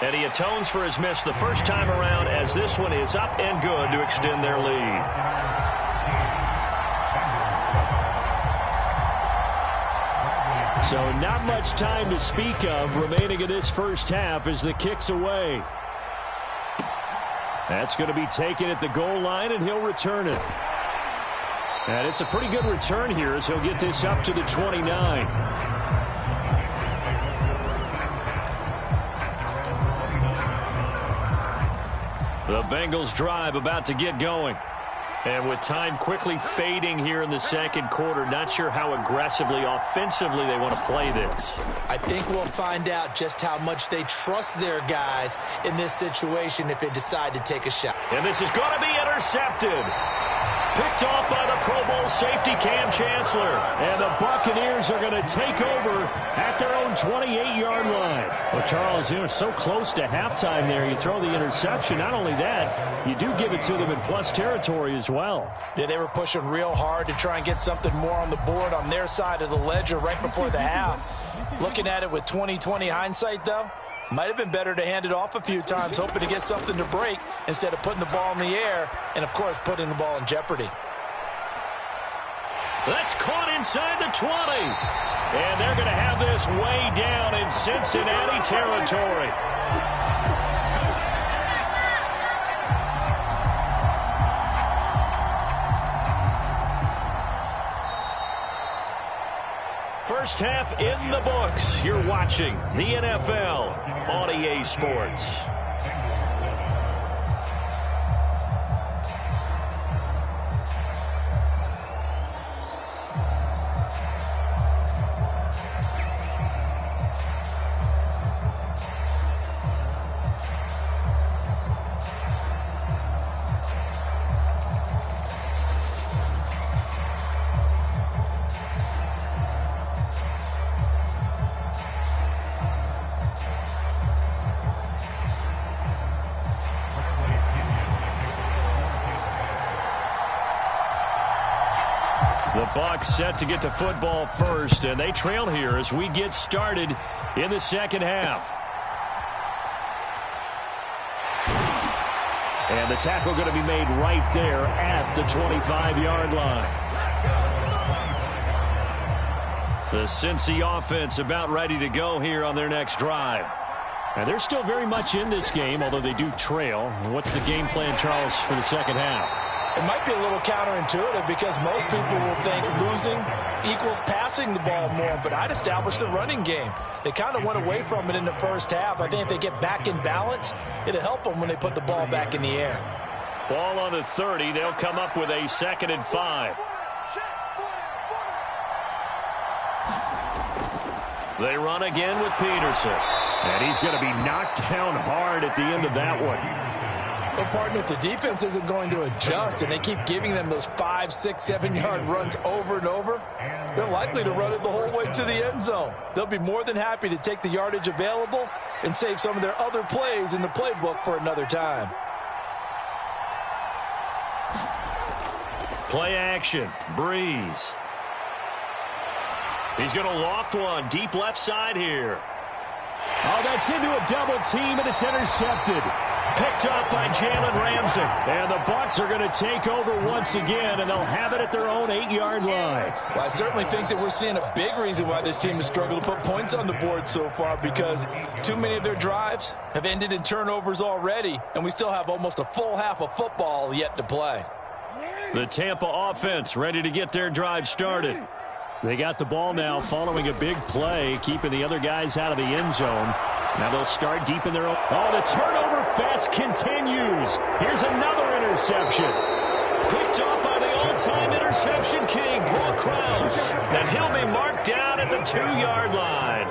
And he atones for his miss the first time around as this one is up and good to extend their lead. So not much time to speak of remaining in this first half as the kick's away. That's going to be taken at the goal line, and he'll return it. And it's a pretty good return here as he'll get this up to the 29. The Bengals drive about to get going. And with time quickly fading here in the second quarter, not sure how aggressively, offensively they want to play this. I think we'll find out just how much they trust their guys in this situation if they decide to take a shot. And this is going to be intercepted. Picked off by the Pro Bowl safety Cam Chancellor. And the Buccaneers are going to take over at their own 28-yard line. Well, Charles, you were so close to halftime there. You throw the interception. Not only that, you do give it to them in plus territory as well. Yeah, they were pushing real hard to try and get something more on the board on their side of the ledger right before the half. Looking at it with 20/20 hindsight, though, might have been better to hand it off a few times, hoping to get something to break instead of putting the ball in the air and, of course, putting the ball in jeopardy. That's caught inside the 20. And they're going to have this way down in Cincinnati territory. First half in the books. You're watching the NFL on EA Sports. The Bucs set to get the football first, and they trail here as we get started in the second half. And the tackle going to be made right there at the 25-yard line. The Cincy offense about ready to go here on their next drive. And they're still very much in this game, although they do trail. What's the game plan, Charles, for the second half? It might be a little counterintuitive because most people will think losing equals passing the ball more, but I'd establish the running game. They kind of went away from it in the first half. I think if they get back in balance, it'll help them when they put the ball back in the air. Ball on the 30. They'll come up with a 2nd and 5. They run again with Peterson. And he's going to be knocked down hard at the end of that one. Well, partner, if the defense isn't going to adjust and they keep giving them those 5, 6, 7-yard runs over and over, they're likely to run it the whole way to the end zone. They'll be more than happy to take the yardage available and save some of their other plays in the playbook for another time. Play action. Breeze. He's going to loft one deep left side here. Oh, that's into a double team, and it's intercepted. Picked up by Jalen Ramsey. And the Bucs are going to take over once again, and they'll have it at their own 8-yard line. Well, I certainly think that we're seeing a big reason why this team has struggled to put points on the board so far, because too many of their drives have ended in turnovers already, and we still have almost a full half of football yet to play. The Tampa offense ready to get their drive started. They got the ball now following a big play, keeping the other guys out of the end zone. Now they'll start deep in their own. Oh, the turnover fest continues. Here's another interception. Picked off by the all-time interception king, Brock Krause. And he'll be marked down at the 2-yard line.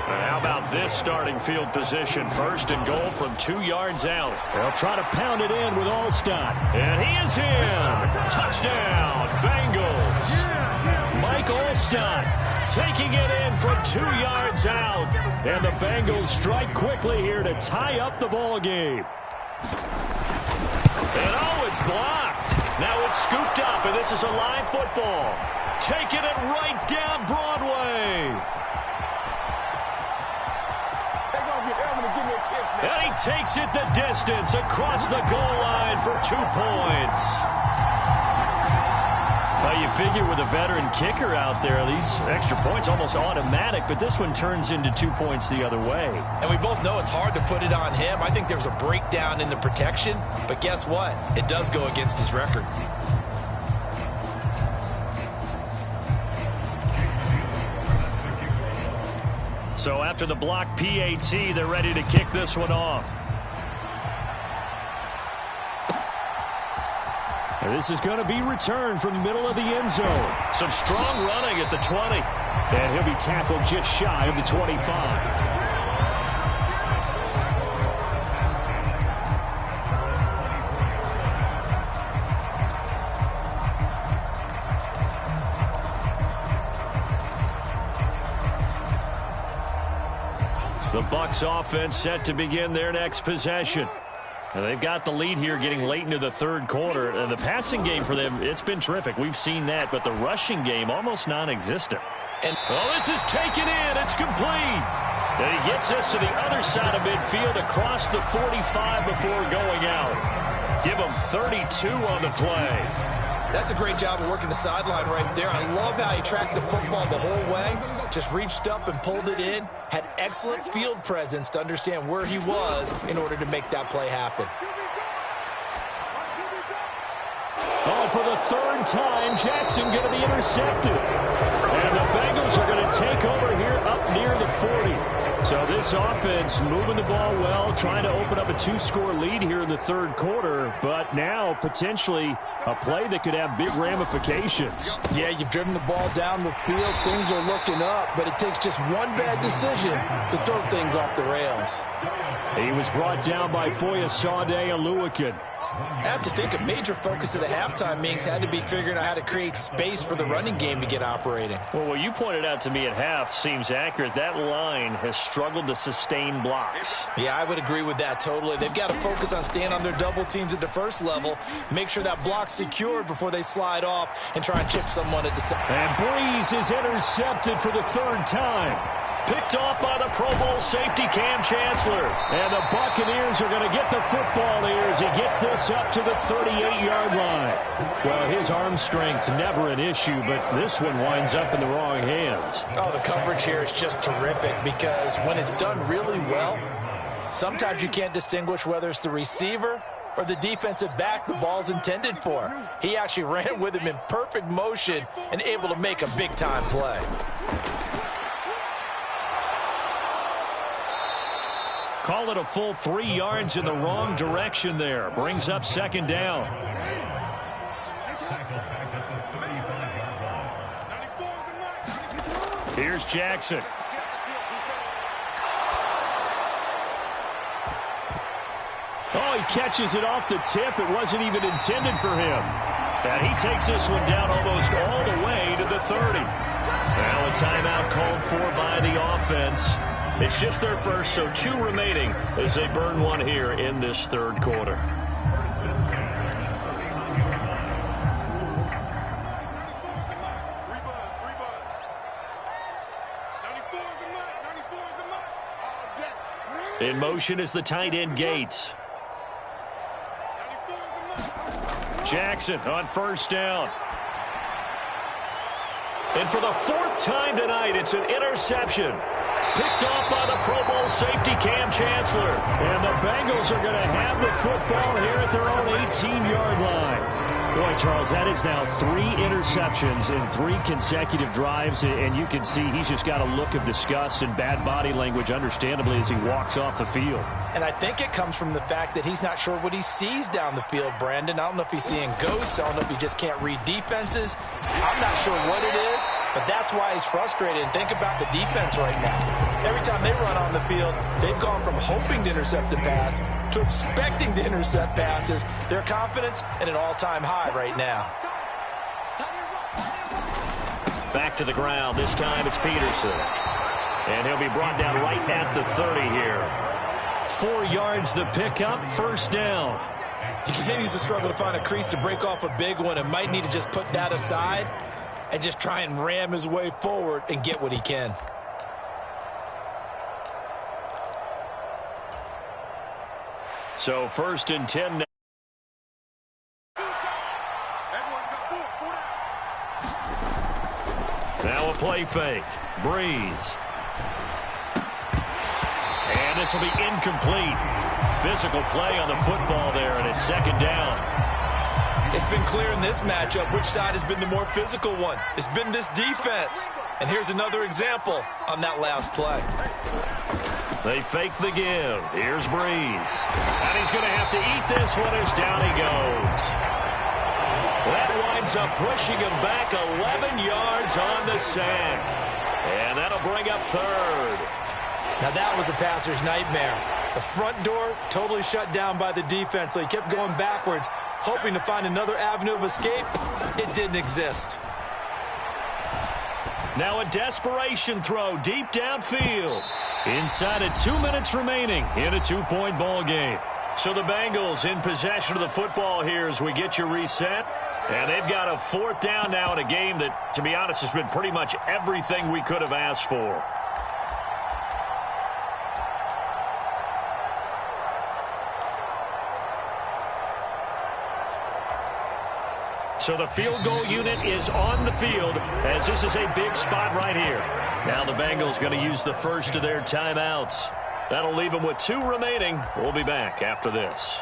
How about this starting field position? First and goal from 2 yards out. They'll try to pound it in with Allstott. And he is in. Touchdown, Bengals. Mike Allstott taking it in from 2 yards out. And the Bengals strike quickly here to tie up the ball game. And oh, it's blocked. Now it's scooped up, and this is a live football. Taking it right down Broadway. And he takes it the distance across the goal line for 2 points. Well, you figure with a veteran kicker out there, these extra points almost automatic, but this one turns into 2 points the other way. And we both know it's hard to put it on him. I think there's a breakdown in the protection, but guess what? It does go against his record. So after the block PAT, they're ready to kick this one off. And this is going to be returned from the middle of the end zone. Some strong running at the 20. And he'll be tackled just shy of the 25. The Bucs offense set to begin their next possession. And they've got the lead here getting late into the third quarter. And the passing game for them, it's been terrific. We've seen that, but the rushing game almost non-existent. And this is taken in. It's complete. And he gets us to the other side of midfield across the 45 before going out. Give him 32 on the play. that's a great job of working the sideline right there. I love how he tracked the football the whole way. Just reached up and pulled it in. Had excellent field presence to understand where he was in order to make that play happen. Oh, for the third time, Jackson going to be intercepted. And the Bengals are going to take over here up near the 40. So this offense moving the ball well, trying to open up a two-score lead here in the third quarter, but now potentially a play that could have big ramifications. Yeah, you've driven the ball down the field. Things are looking up, but it takes just one bad decision to throw things off the rails. He was brought down by Foya Sade Aluakin. I have to think a major focus of the halftime meetings had to be figuring out how to create space for the running game to get operating. Well, what you pointed out to me at half seems accurate. That line has struggled to sustain blocks. Yeah, I would agree with that totally. They've got to focus on staying on their double teams at the first level, make sure that block's secured before they slide off and try and chip someone at the second. And Breeze is intercepted for the third time. Picked off by the Pro Bowl safety Cam Chancellor. And the Buccaneers are going to get the football here as he gets this up to the 38-yard line. Well, his arm strength never an issue, but this one winds up in the wrong hands. Oh, the coverage here is just terrific because when it's done really well, sometimes you can't distinguish whether it's the receiver or the defensive back the ball's intended for. He actually ran with him in perfect motion and able to make a big-time play. Call it a full 3 yards in the wrong direction there. Brings up second down. Here's Jackson. Oh, he catches it off the tip. It wasn't even intended for him. And he takes this one down almost all the way to the 30. Now a timeout called for by the offense. It's just their first, so 2 remaining as they burn one here in this third quarter. In motion is the tight end Gates. Jackson on first down. And for the 4th time tonight, it's an interception. Picked off by the Pro Bowl safety Cam Chancellor. And the Bengals are going to have the football here at their own 18-yard line. Boy, Charles, that is now 3 interceptions in 3 consecutive drives, and you can see he's just got a look of disgust and bad body language, understandably, as he walks off the field. And I think it comes from the fact that he's not sure what he sees down the field, Brandon. I don't know if he's seeing ghosts. I don't know if he just can't read defenses. I'm not sure what it is, but that's why he's frustrated. And think about the defense right now. Every time they run on the field, they've gone from hoping to intercept a pass to expecting to intercept passes. Their confidence at an all-time high right now. Back to the ground. This time it's Peterson. And he'll be brought down right at the 30 here. 4 yards the pickup, first down. He continues to struggle to find a crease to break off a big one and might need to just put that aside and just try and ram his way forward and get what he can. So 1st and 10 now. Now a play fake. Breeze. And this will be incomplete. Physical play on the football there, and it's 2nd down. It's been clear in this matchup which side has been the more physical one. It's been this defense. And here's another example on that last play. They fake the give. Here's Breeze. And he's going to have to eat this one as down he goes. That winds up pushing him back 11 yards on the sack. And that'll bring up 3rd. Now that was a passer's nightmare. The front door totally shut down by the defense, so he kept going backwards, hoping to find another avenue of escape. It didn't exist. Now a desperation throw deep downfield. Inside of 2 minutes remaining in a 2-point ball game. So the Bengals in possession of the football here as we get you reset. And they've got a 4th down now in a game that, to be honest, has been pretty much everything we could have asked for. So the field goal unit is on the field as this is a big spot right here. Now the Bengals going to use the first of their timeouts. That'll leave them with 2 remaining. We'll be back after this.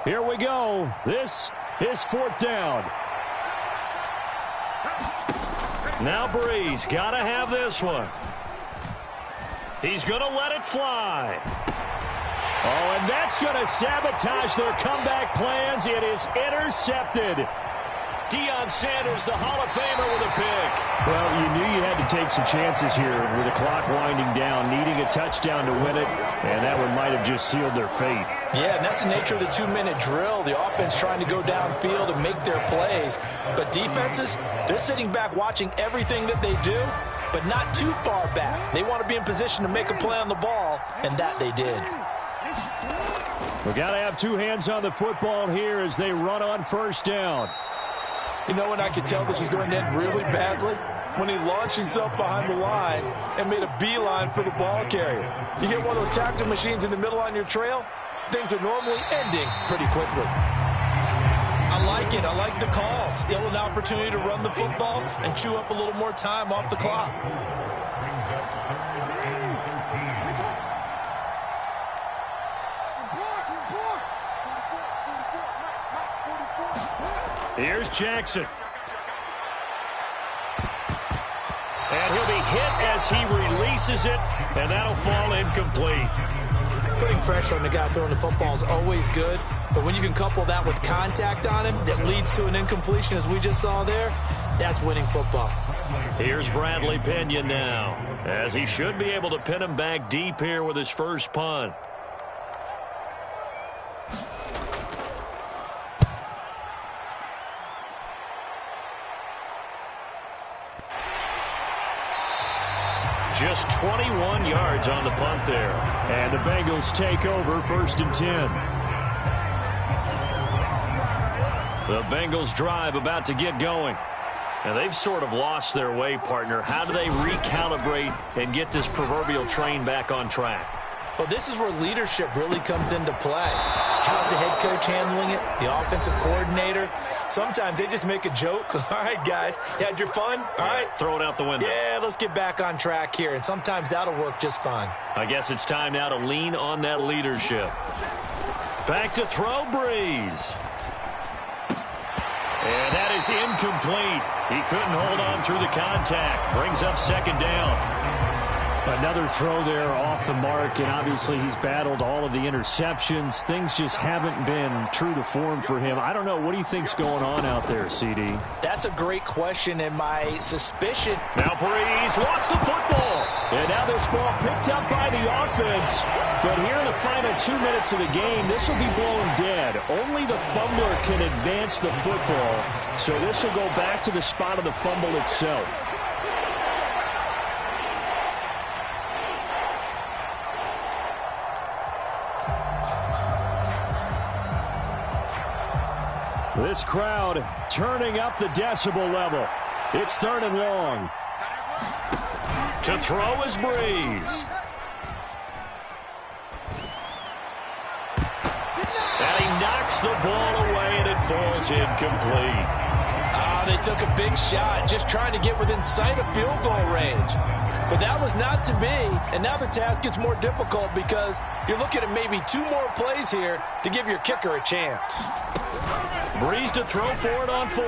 Here we go. This is 4th down. Now Breeze, got to have this one. He's going to let it fly. Oh, and that's going to sabotage their comeback plans. It is intercepted. Deion Sanders, the Hall of Famer, with a pick. Well, you knew you had to take some chances here with the clock winding down, needing a touchdown to win it, and that one might have just sealed their fate. Yeah, and that's the nature of the 2-minute drill. The offense trying to go downfield and make their plays. But defenses, they're sitting back watching everything that they do, but not too far back. They want to be in position to make a play on the ball, and that they did. We've got to have 2 hands on the football here as they run on 1st down. You know when I could tell this was going to end really badly? When he launched himself behind the line and made a beeline for the ball carrier. You get one of those tackle machines in the middle on your trail, things are normally ending pretty quickly. I like it. I like the call. Still an opportunity to run the football and chew up a little more time off the clock. Here's Jackson. And he'll be hit as he releases it, and that'll fall incomplete. Putting pressure on the guy throwing the football is always good, but when you can couple that with contact on him that leads to an incompletion, as we just saw there, that's winning football. Here's Bradley Pinion now, as he should be able to pin him back deep here with his first punt. Just 21 yards on the punt there. And the Bengals take over 1st and 10. The Bengals drive about to get going. And they've sort of lost their way, partner. How do they recalibrate and get this proverbial train back on track? Well, this is where leadership really comes into play. How's the head coach handling it? The offensive coordinator? Sometimes they just make a joke. All right, guys, you had your fun? All right. Throw it out the window. Yeah, let's get back on track here, and sometimes that'll work just fine. I guess it's time now to lean on that leadership. Back to throw, Breeze. And that is incomplete. He couldn't hold on through the contact. Brings up second down. Another throw there off the mark, and obviously he's battled all of the interceptions. Things just haven't been true to form for him. I don't know. What do you think's going on out there, CD? That's a great question, and my suspicion... Now Breeze lost the football. And now this ball picked up by the offense. But here in the final 2 minutes of the game, this will be blown dead. Only the fumbler can advance the football. So this will go back to the spot of the fumble itself. This crowd turning up the decibel level. It's 3rd and long. To throw is Breeze. And he knocks the ball away, and it falls incomplete. They took a big shot, just trying to get within sight of field goal range. But that was not to be, and now the task gets more difficult because you're looking at maybe 2 more plays here to give your kicker a chance. Breeze to throw for it on 4th.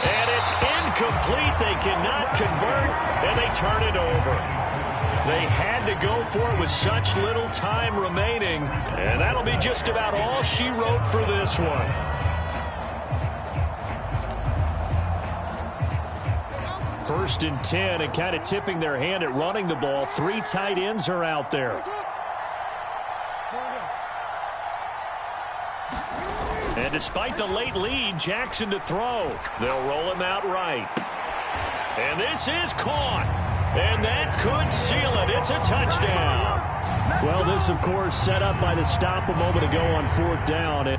And it's incomplete. They cannot convert, and they turn it over. They had to go for it with such little time remaining, and that'll be just about all she wrote for this one. First and 10, and kind of tipping their hand at running the ball. 3 tight ends are out there. And despite the late lead, Jackson to throw. They'll roll him out right. And this is caught. And that could seal it. It's a touchdown. Well, this, of course, set up by the stop a moment ago on 4th down.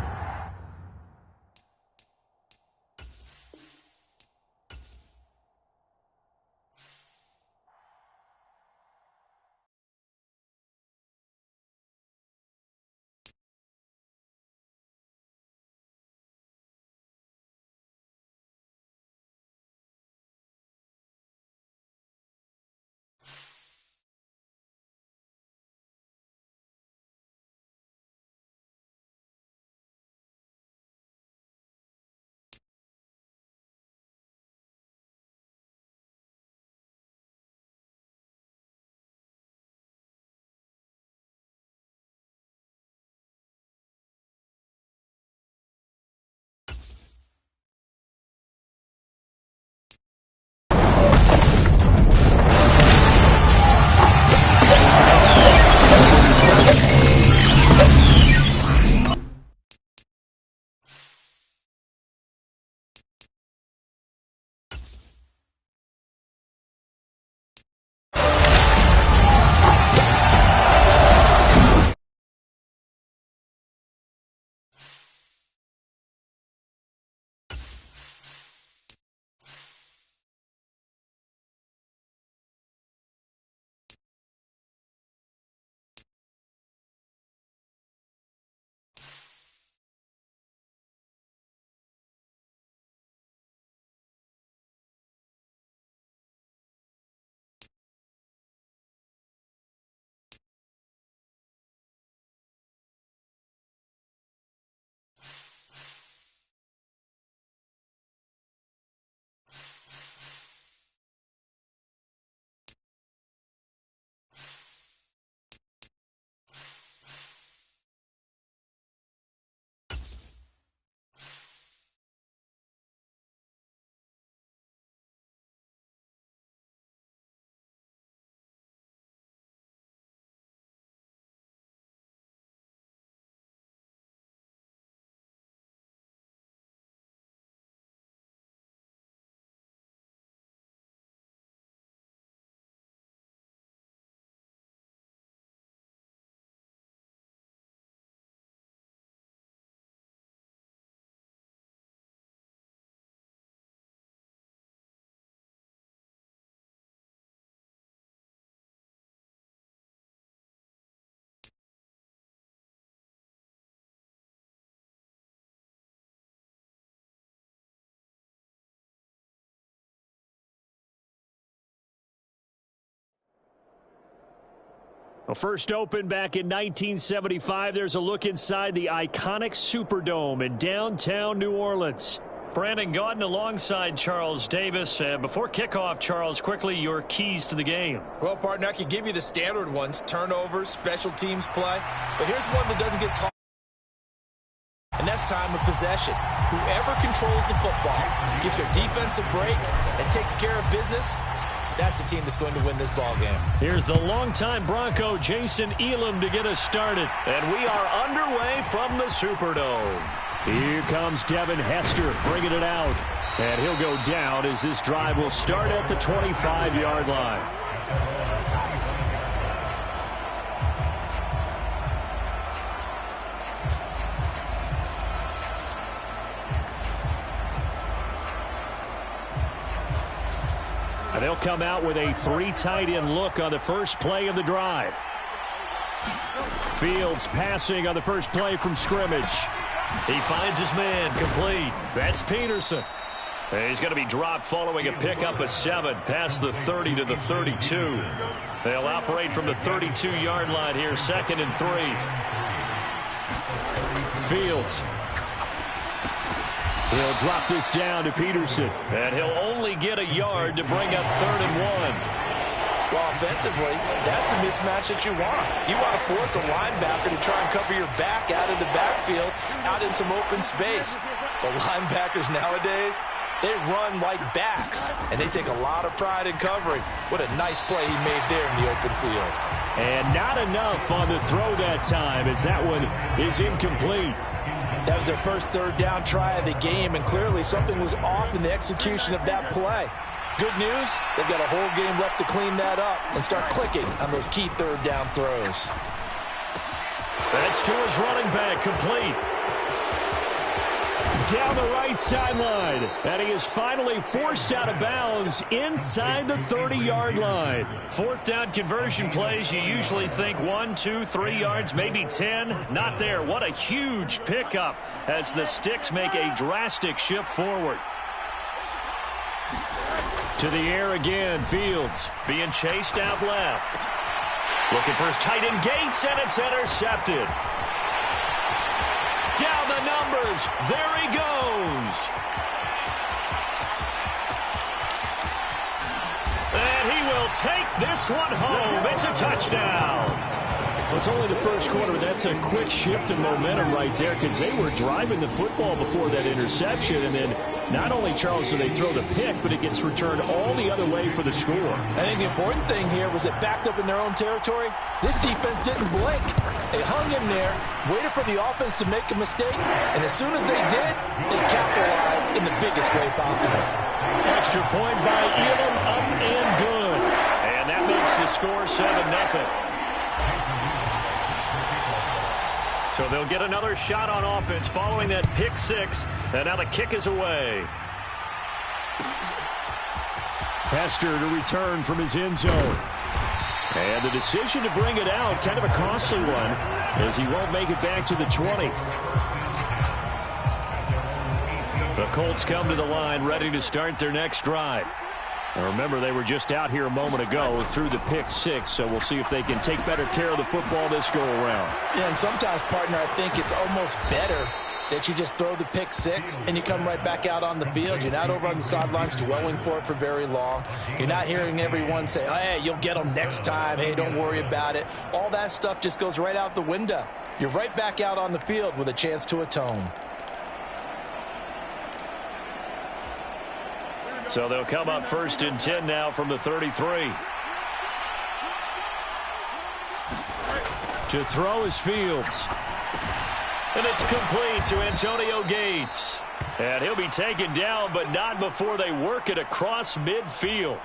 Well, first opened back in 1975. There's a look inside the iconic Superdome in downtown New Orleans. Brandon Gaudin alongside Charles Davis. Before kickoff, Charles, quickly your keys to the game. Well, partner, I could give you the standard ones, turnovers, special teams play. But here's one that doesn't get talked, and that's time of possession. Whoever controls the football, gives your defense a break, and takes care of business, that's the team that's going to win this ball game. Here's the longtime Bronco, Jason Elam, to get us started. And we are underway from the Superdome. Here comes Devin Hester bringing it out. And he'll go down as this drive will start at the 25-yard line. And they'll come out with a 3 tight end look on the first play of the drive. Fields passing on the first play from scrimmage. He finds his man, complete. That's Peterson. He's going to be dropped following a pickup of 7 past the 30 to the 32. They'll operate from the 32-yard line here, 2nd and 3. Fields. He'll drop this down to Peterson. And he'll only get a yard to bring up 3rd and 1. Well, offensively, that's the mismatch that you want. You want to force a linebacker to try and cover your back out of the backfield, out in some open space. The linebackers nowadays, they run like backs, and they take a lot of pride in covering. What a nice play he made there in the open field. And not enough on the throw that time, as that one is incomplete. That was their first 3rd down try of the game, and clearly something was off in the execution of that play. Good news, they've got a whole game left to clean that up and start clicking on those key 3rd down throws. That's to his running back, complete. Down the right sideline, and he is finally forced out of bounds inside the 30-yard line. 4th down conversion plays, you usually think 1, 2, 3 yards, maybe 10. Not there. What a huge pickup as the Sticks make a drastic shift forward. To the air again, Fields. Being chased out left. Looking for his tight end Gates, and it's intercepted. Down the numbers. There he goes. And he will take this one home. It's a touchdown. Well, it's only the first quarter, but that's a quick shift in momentum right there because they were driving the football before that interception. And then not only, Charles, do they throw the pick, but it gets returned all the other way for the score. I think the important thing here was it backed up in their own territory. This defense didn't blink. They hung in there, waited for the offense to make a mistake, and as soon as they did, they capitalized in the biggest way possible. Extra point by Elam, up and good. And that makes the score 7-0. So they'll get another shot on offense following that pick 6, and now the kick is away. Hester to return from his end zone. And the decision to bring it out, kind of a costly one, as he won't make it back to the 20. The Colts come to the line, ready to start their next drive. Now remember, they were just out here a moment ago through the pick 6, so we'll see if they can take better care of the football this go-around. Yeah, and sometimes, partner, I think it's almost better that you just throw the pick 6 and you come right back out on the field. You're not over on the sidelines dwelling for it for very long. You're not hearing everyone say, oh, hey, you'll get them next time. Hey, don't worry about it. All that stuff just goes right out the window. You're right back out on the field with a chance to atone. So they'll come up 1st and 10 now from the 33. To throw is Fields. And it's complete to Antonio Gates. And he'll be taken down, but not before they work it across midfield.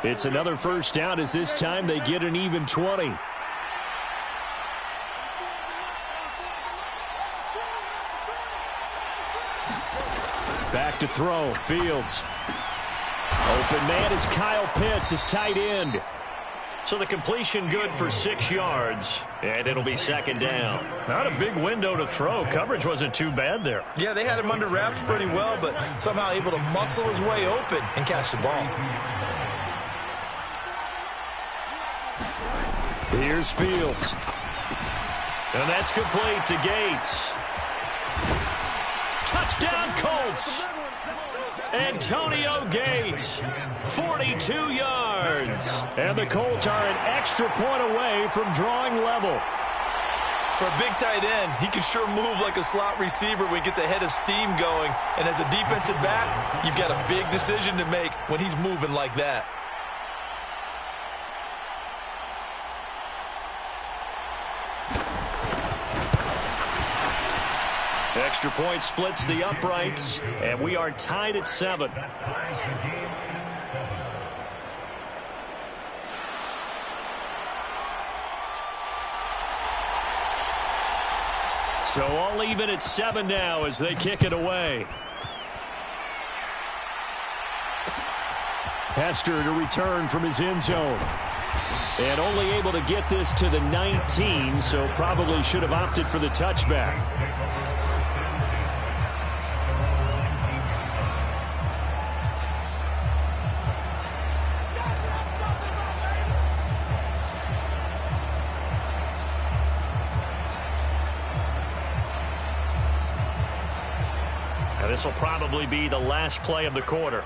It's another first down as this time they get an even 20. Back to throw, Fields. Open man is Kyle Pitts, his tight end. So the completion good for 6 yards, and it'll be 2nd down. Not a big window to throw. Coverage wasn't too bad there. Yeah, they had him under wraps pretty well, but somehow able to muscle his way open and catch the ball. Here's Fields. And that's complete to Gates. Touchdown, Colts. Antonio Gates, 42 yards. And the Colts are an extra point away from drawing level. For a big tight end, he can sure move like a slot receiver when he gets a head of steam going. And as a defensive back, you've got a big decision to make when he's moving like that. Extra point splits the uprights, and we are tied at 7. So all even at 7 now as they kick it away. Hester to return from his end zone. And only able to get this to the 19, so probably should have opted for the touchback. This will probably be the last play of the quarter.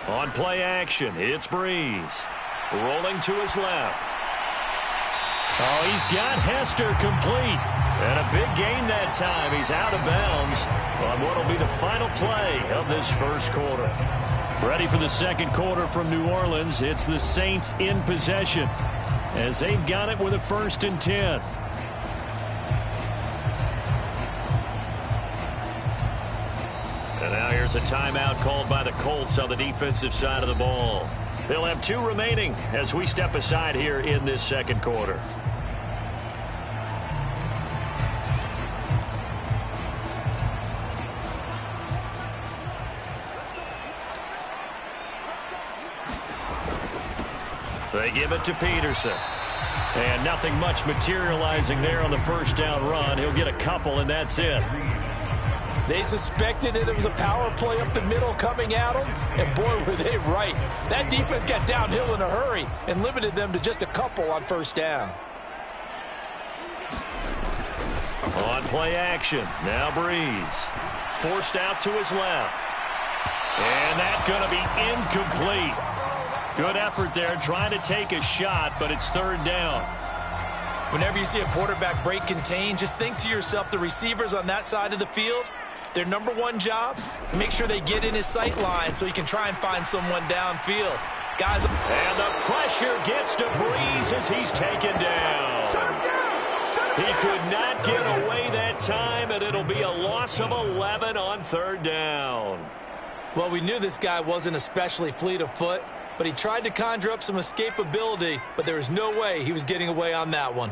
On play action, it's Breeze. Rolling to his left. Oh, he's got Hester complete. And a big gain that time. He's out of bounds on what will be the final play of this first quarter. Ready for the second quarter from New Orleans. It's the Saints in possession as they've got it with a 1st and 10. And now here's a timeout called by the Colts on the defensive side of the ball. They'll have 2 remaining as we step aside here in this second quarter. They give it to Peterson. And nothing much materializing there on the first down run. He'll get a couple, and that's it. They suspected it was a power play up the middle coming at them, and boy, were they right. That defense got downhill in a hurry and limited them to just a couple on first down. On play action, now Breeze. Forced out to his left. And that's going to be incomplete. Good effort there, trying to take a shot, but it's 3rd down. Whenever you see a quarterback break contain, just think to yourself, the receivers on that side of the field, their number one job, make sure they get in his sight line so he can try and find someone downfield. Guys, and the pressure gets to Breeze as he's taken down. He could not get away that time, and it'll be a loss of 11 on 3rd down. Well, we knew this guy wasn't especially fleet of foot, but he tried to conjure up some escapability, but there was no way he was getting away on that one.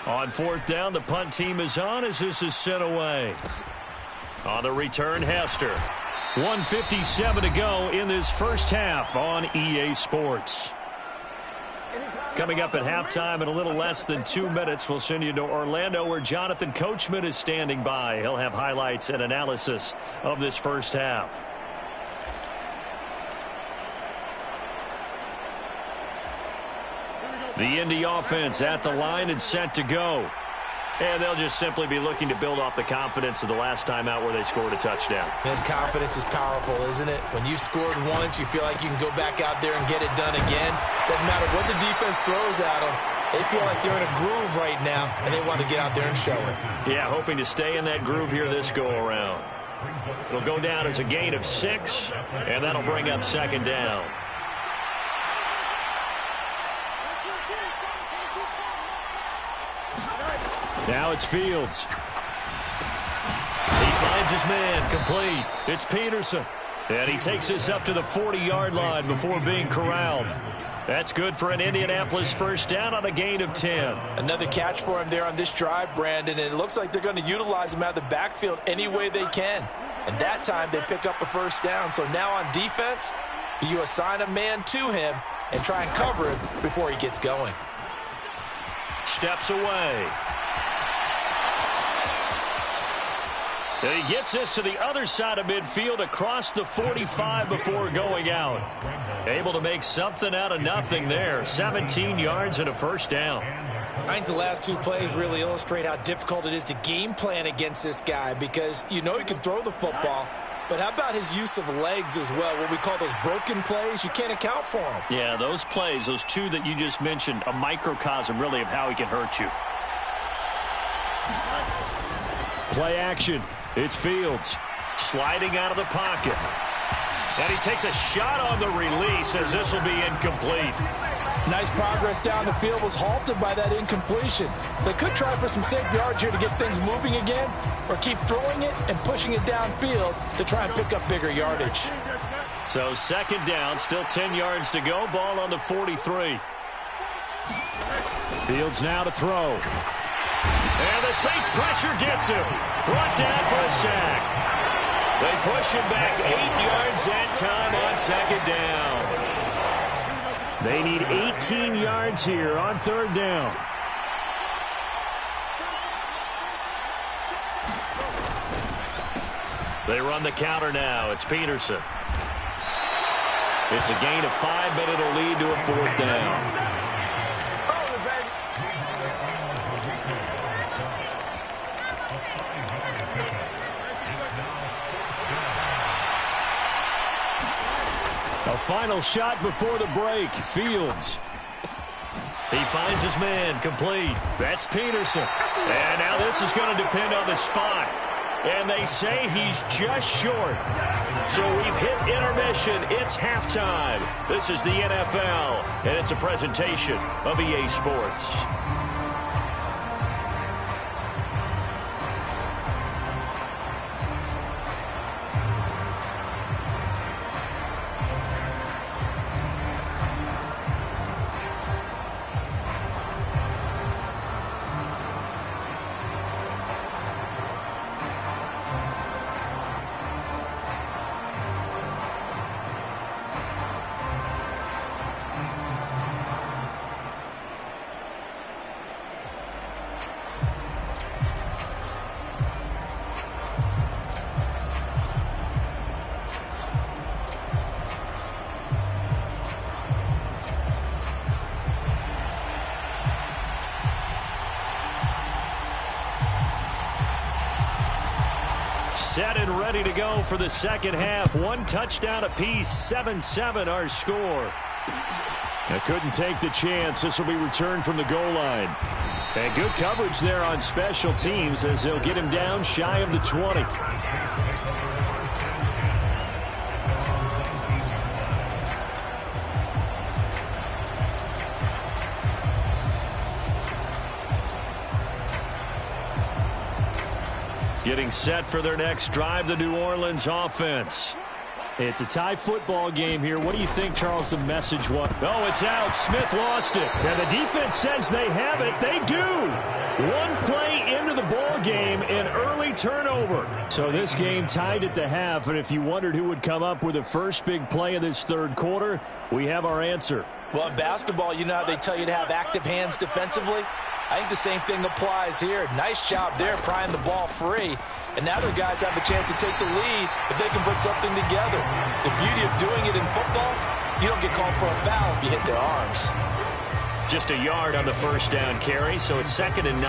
On 4th down, the punt team is on as this is sent away. On the return, Hester. 1:57 to go in this first half on EA Sports. Coming up at halftime in a little less than 2 minutes, we'll send you to Orlando where Jonathan Coachman is standing by. He'll have highlights and analysis of this first half. The Indy offense at the line and set to go. And they'll just simply be looking to build off the confidence of the last time out where they scored a touchdown. And confidence is powerful, isn't it? When you've scored once, you feel like you can go back out there and get it done again. Doesn't matter what the defense throws at them. They feel like they're in a groove right now, and they want to get out there and show it. Yeah, hoping to stay in that groove here this go-around. It'll go down as a gain of 6, and that'll bring up 2nd down. Now it's Fields. He finds his man, complete. It's Peterson. And he takes this up to the 40-yard line before being corralled. That's good for an Indianapolis first down on a gain of 10. Another catch for him there on this drive, Brandon, and it looks like they're going to utilize him out of the backfield any way they can. And that time they pick up a first down. So now on defense, you assign a man to him and try and cover him before he gets going. steps away. And he gets this to the other side of midfield across the 45 before going out. Able to make something out of nothing there. 17 yards and a first down. I think the last two plays really illustrate how difficult it is to game plan against this guy, because you know he can throw the football, but how about his use of legs as well? What we call those broken plays, you can't account for them. Yeah, those plays, those two that you just mentioned, a microcosm really of how he can hurt you. Play action. It's Fields sliding out of the pocket. And he takes a shot on the release as this will be incomplete. Nice progress down the field, was halted by that incompletion. They could try for some safe yards here to get things moving again, or keep throwing it and pushing it downfield to try and pick up bigger yardage. So second down, still 10 yards to go. Ball on the 43. Fields now to throw. And the Saints pressure gets him. Brought down for a sack. They push him back 8 yards that time on second down. They need 18 yards here on third down. They run the counter now. It's Peterson. It's a gain of 5, but it'll lead to a fourth down. A final shot before the break. Fields. He finds his man, complete. That's Peterson. And now this is going to depend on the spot. And they say he's just short. So we've hit intermission. It's halftime. This is the NFL, and it's a presentation of EA Sports. Set and ready to go for the second half. One touchdown apiece, 7-7 our score. I couldn't take the chance. This will be returned from the goal line. And good coverage there on special teams as they'll get him down shy of the 20. Getting set for their next drive, the New Orleans offense. It's a tie football game here. What do you think, Charles, the message was? Oh, it's out. Smith lost it. And the defense says they have it. They do. One play into the ball game, an early turnover. So this game tied at the half, and if you wondered who would come up with the first big play of this third quarter, we have our answer. Well, in basketball, you know how they tell you to have active hands defensively? I think the same thing applies here. Nice job there prying the ball free. And now their guys have a chance to take the lead if they can put something together. The beauty of doing it in football, you don't get called for a foul if you hit their arms. Just a yard on the first down carry, so it's 2nd and 9.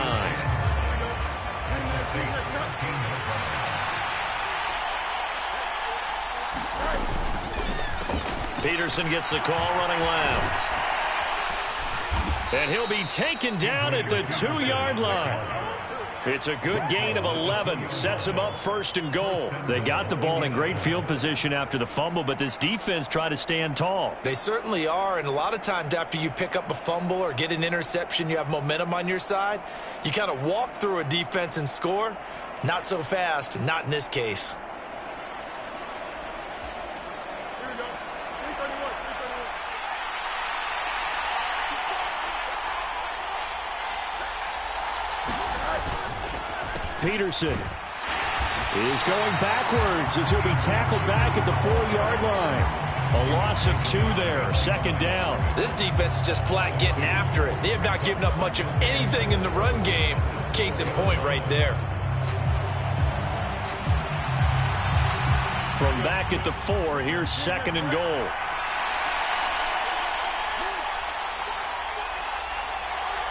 Peterson gets the call running left. And he'll be taken down at the 2-yard line. It's a good gain of 11. Sets him up 1st and goal. They got the ball in great field position after the fumble, but this defense tried to stand tall. They certainly are, and a lot of times after you pick up a fumble or get an interception, you have momentum on your side. You kind of walk through a defense and score. Not so fast, not in this case. Peterson is going backwards as he'll be tackled back at the 4-yard line. A loss of 2 there. Second down. This defense is just flat getting after it. They have not given up much of anything in the run game. Case in point right there. From back at the 4, here's 2nd and goal.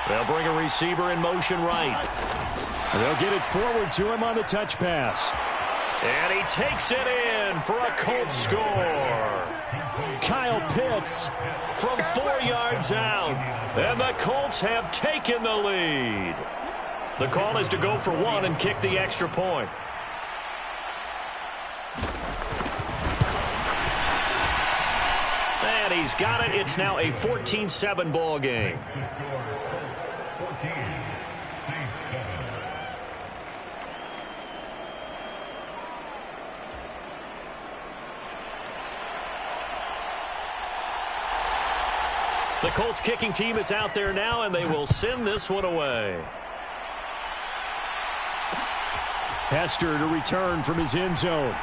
They'll bring a receiver in motion right. They'll get it forward to him on the touch pass. And he takes it in for a Colts score. Kyle Pitts from 4 yards out. And the Colts have taken the lead. The call is to go for 1 and kick the extra point. And he's got it. It's now a 14-7 ball game. The Colts kicking team is out there now, and they will send this one away. Hester to return from his end zone.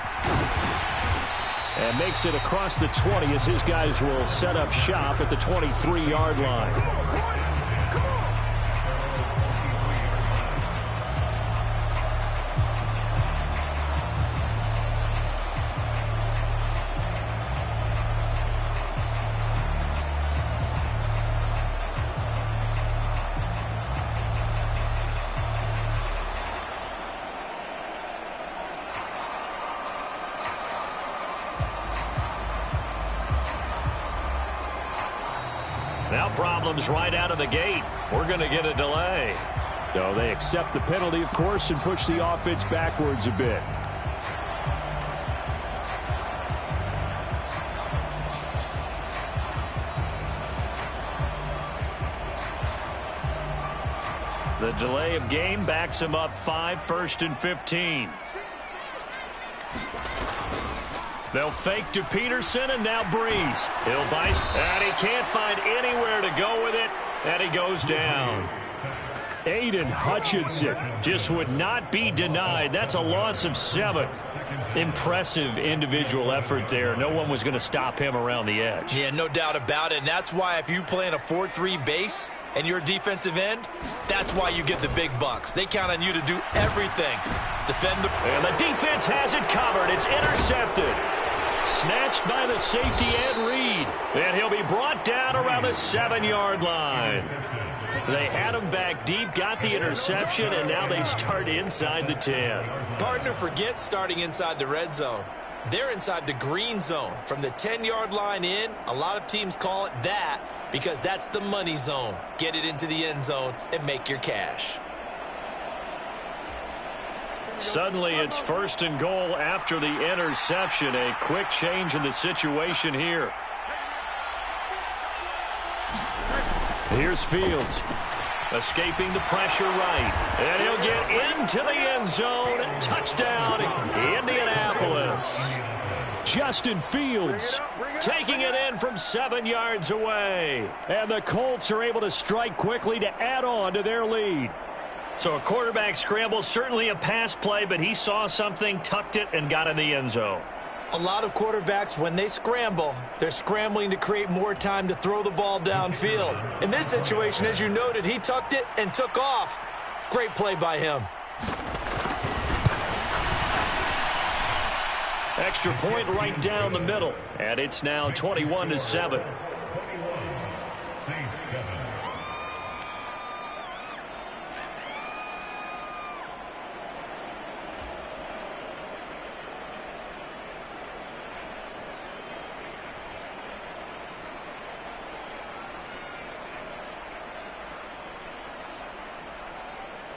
And makes it across the 20 as his guys will set up shop at the 23-yard line. Now problems right out of the gate. We're going to get a delay. So they accept the penalty, of course, and push the offense backwards a bit. The delay of game backs him up 5, 1st and 15. They'll fake to Peterson, and now Breeze. He'll buy, and he can't find anywhere to go with it, and he goes down. Aiden Hutchinson just would not be denied. That's a loss of 7. Impressive individual effort there. No one was going to stop him around the edge. Yeah, no doubt about it. And that's why if you play in a 4-3 base and you're a defensive end, that's why you get the big bucks. They count on you to do everything. Defend the... And the defense has it covered. It's intercepted. Snatched by the safety Ed Reed. And he'll be brought down around the 7-yard line. They had him back deep, got the interception, and now they start inside the 10. Partner forgets starting inside the red zone. They're inside the green zone. From the 10-yard line in, a lot of teams call it that because that's the money zone. Get it into the end zone and make your cash. Suddenly it's 1st and goal after the interception. A quick change in the situation here. Here's Fields. Escaping the pressure right. And he'll get into the end zone. Touchdown, Indianapolis. Justin Fields taking it in from 7 yards away. And the Colts are able to strike quickly to add on to their lead. So a quarterback scramble, certainly a pass play, but he saw something, tucked it, and got in the end zone. A lot of quarterbacks, when they scramble, they're scrambling to create more time to throw the ball downfield. In this situation, as you noted, he tucked it and took off. Great play by him. Extra point right down the middle, and it's now 21-7.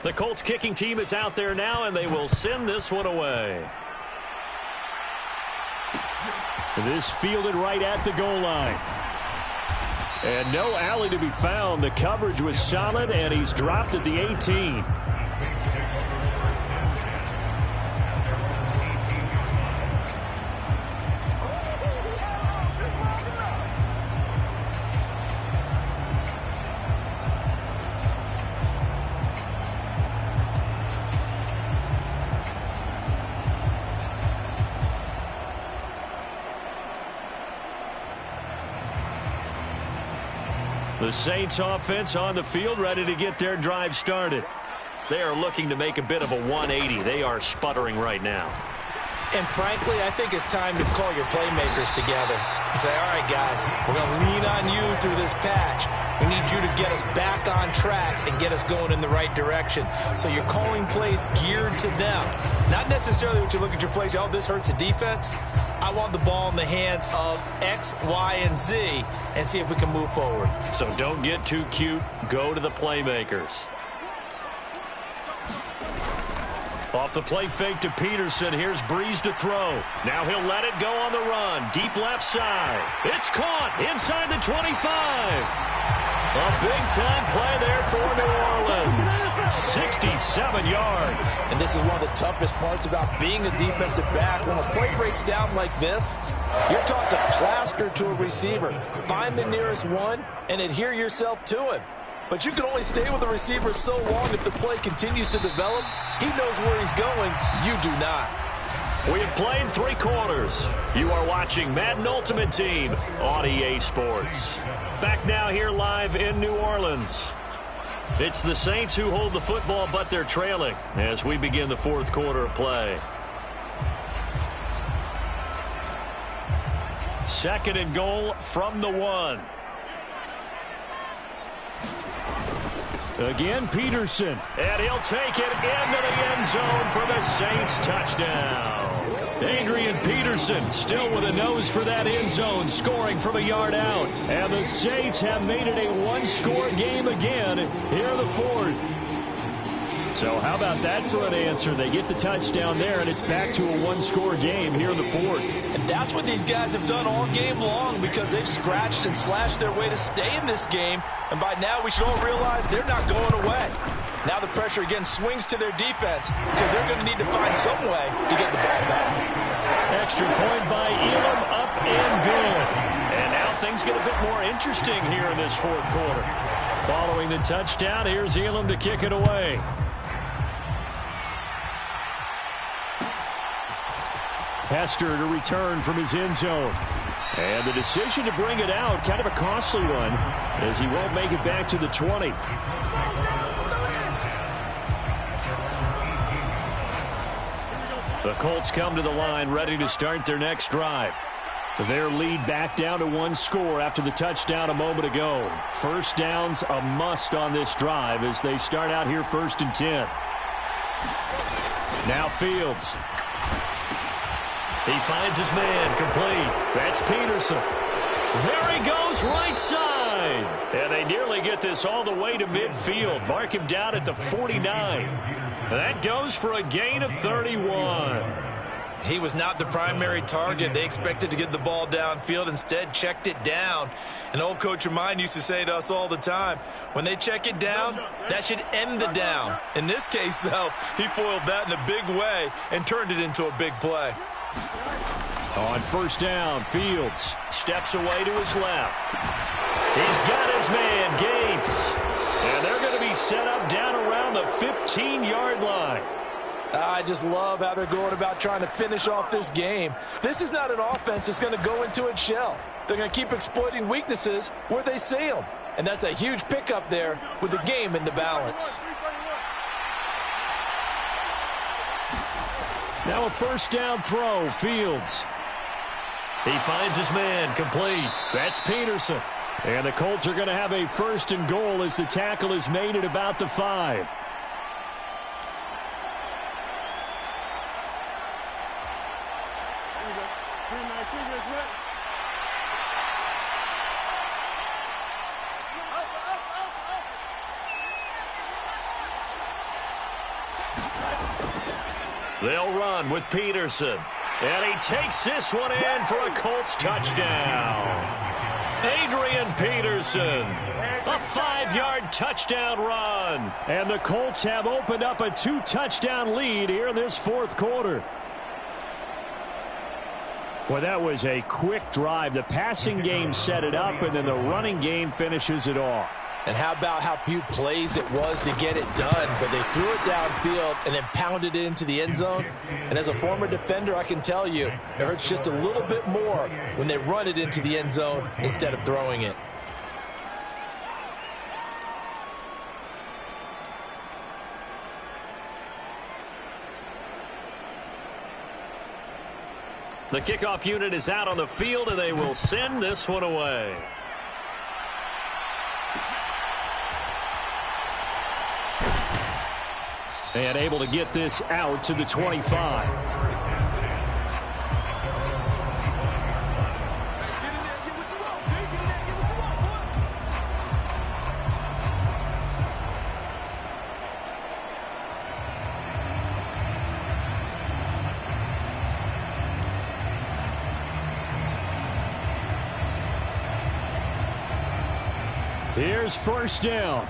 The Colts kicking team is out there now, and they will send this one away. This fielded right at the goal line. And no alley to be found. The coverage was solid, and he's dropped at the 18. The Saints offense on the field, ready to get their drive started. They are looking to make a bit of a 180. They are sputtering right now. And frankly, I think it's time to call your playmakers together and say, all right, guys, we're going to lean on you through this patch. We need you to get us back on track and get us going in the right direction. So you're calling plays geared to them. Not necessarily what you look at your plays, oh, this hurts the defense. I want the ball in the hands of X, Y, and Z and see if we can move forward. So don't get too cute. Go to the playmakers. Off the play fake to Peterson. Here's Breeze to throw. Now he'll let it go on the run. Deep left side. It's caught inside the 25. A big-time play there for New Orleans. 67 yards. And this is one of the toughest parts about being a defensive back. When a play breaks down like this, you're taught to plaster to a receiver. Find the nearest one and adhere yourself to him. But you can only stay with the receiver so long if the play continues to develop. He knows where he's going. You do not. We have played 3 quarters. You are watching Madden Ultimate Team on EA Sports. Back now here live in New Orleans. It's the Saints who hold the football, but they're trailing as we begin the 4th quarter of play. 2nd and goal from the 1. Again, Peterson. And he'll take it into the end zone for the Saints touchdown. Adrian Peterson still with a nose for that end zone, scoring from a yard out. And the Saints have made it a 1-score game again here in the 4th. So how about that for an answer? They get the touchdown there, and it's back to a 1-score game here in the 4th. And that's what these guys have done all game long because they've scratched and slashed their way to stay in this game. And by now, we should all realize they're not going away. Now the pressure again swings to their defense because they're going to need to find some way to get the ball back. Extra point by Elam, up and good. And now things get a bit more interesting here in this 4th quarter. Following the touchdown, here's Elam to kick it away. Hester to return from his end zone. And the decision to bring it out, kind of a costly one, as he won't make it back to the 20. The Colts come to the line, ready to start their next drive. Their lead back down to 1 score after the touchdown a moment ago. First down's a must on this drive as they start out here 1st and 10. Now Fields. He finds his man, complete. That's Peterson. There he goes, right side. And they nearly get this all the way to midfield. Mark him down at the 49. That goes for a gain of 31. He was not the primary target. They expected to get the ball downfield. Instead, checked it down. An old coach of mine used to say to us all the time, when they check it down, that should end the down. In this case, though, he foiled that in a big way and turned it into a big play. On 1st down, Fields steps away to his left. He's got his man, Gates. And they're going to be set up down around the 15-yard line. I just love how they're going about trying to finish off this game. This is not an offense that's going to go into its shell. They're going to keep exploiting weaknesses where they see them. And that's a huge pickup there with the game in the balance. Now a 1st down throw, Fields. He finds his man, complete. That's Peterson. And the Colts are going to have a 1st and goal as the tackle is made at about the 5. They'll run with Peterson. And he takes this one in for a Colts touchdown. Adrian Peterson, a 5-yard touchdown run. And the Colts have opened up a 2-touchdown lead here in this 4th quarter. Well, that was a quick drive. The passing game set it up, and then the running game finishes it off. And how about how few plays it was to get it done, but they threw it downfield and then pounded it into the end zone. And as a former defender, I can tell you, it hurts just a little bit more when they run it into the end zone instead of throwing it. The kickoff unit is out on the field, and they will send this one away. And able to get this out to the 25. Here's first down.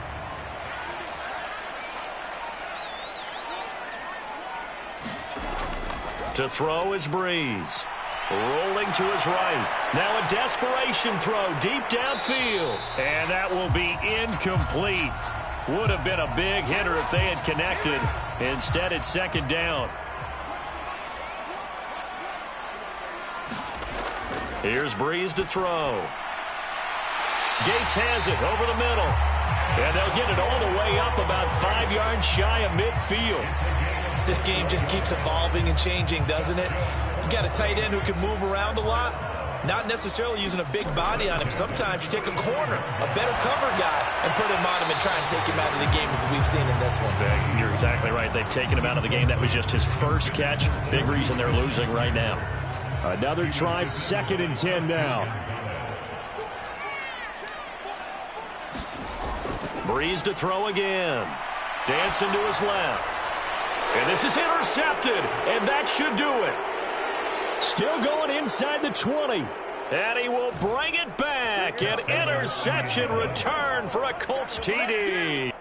To throw is Breeze. Rolling to his right. Now a desperation throw deep downfield. And that will be incomplete. Would have been a big hitter if they had connected. Instead, it's second down. Here's Breeze to throw. Gates has it over the middle. And they'll get it all the way up about 5 yards shy of midfield. This game just keeps evolving and changing, doesn't it? You got a tight end who can move around a lot. Not necessarily using a big body on him. Sometimes you take a corner, a better cover guy, and put him on him and try and take him out of the game as we've seen in this one. You're exactly right. They've taken him out of the game. That was just his first catch. Big reason they're losing right now. Another try, 2nd and 10 now. Breeze to throw again. Dancing to his left. And this is intercepted, and that should do it. Still going inside the 20. And he will bring it back. An interception return for a Colts TD.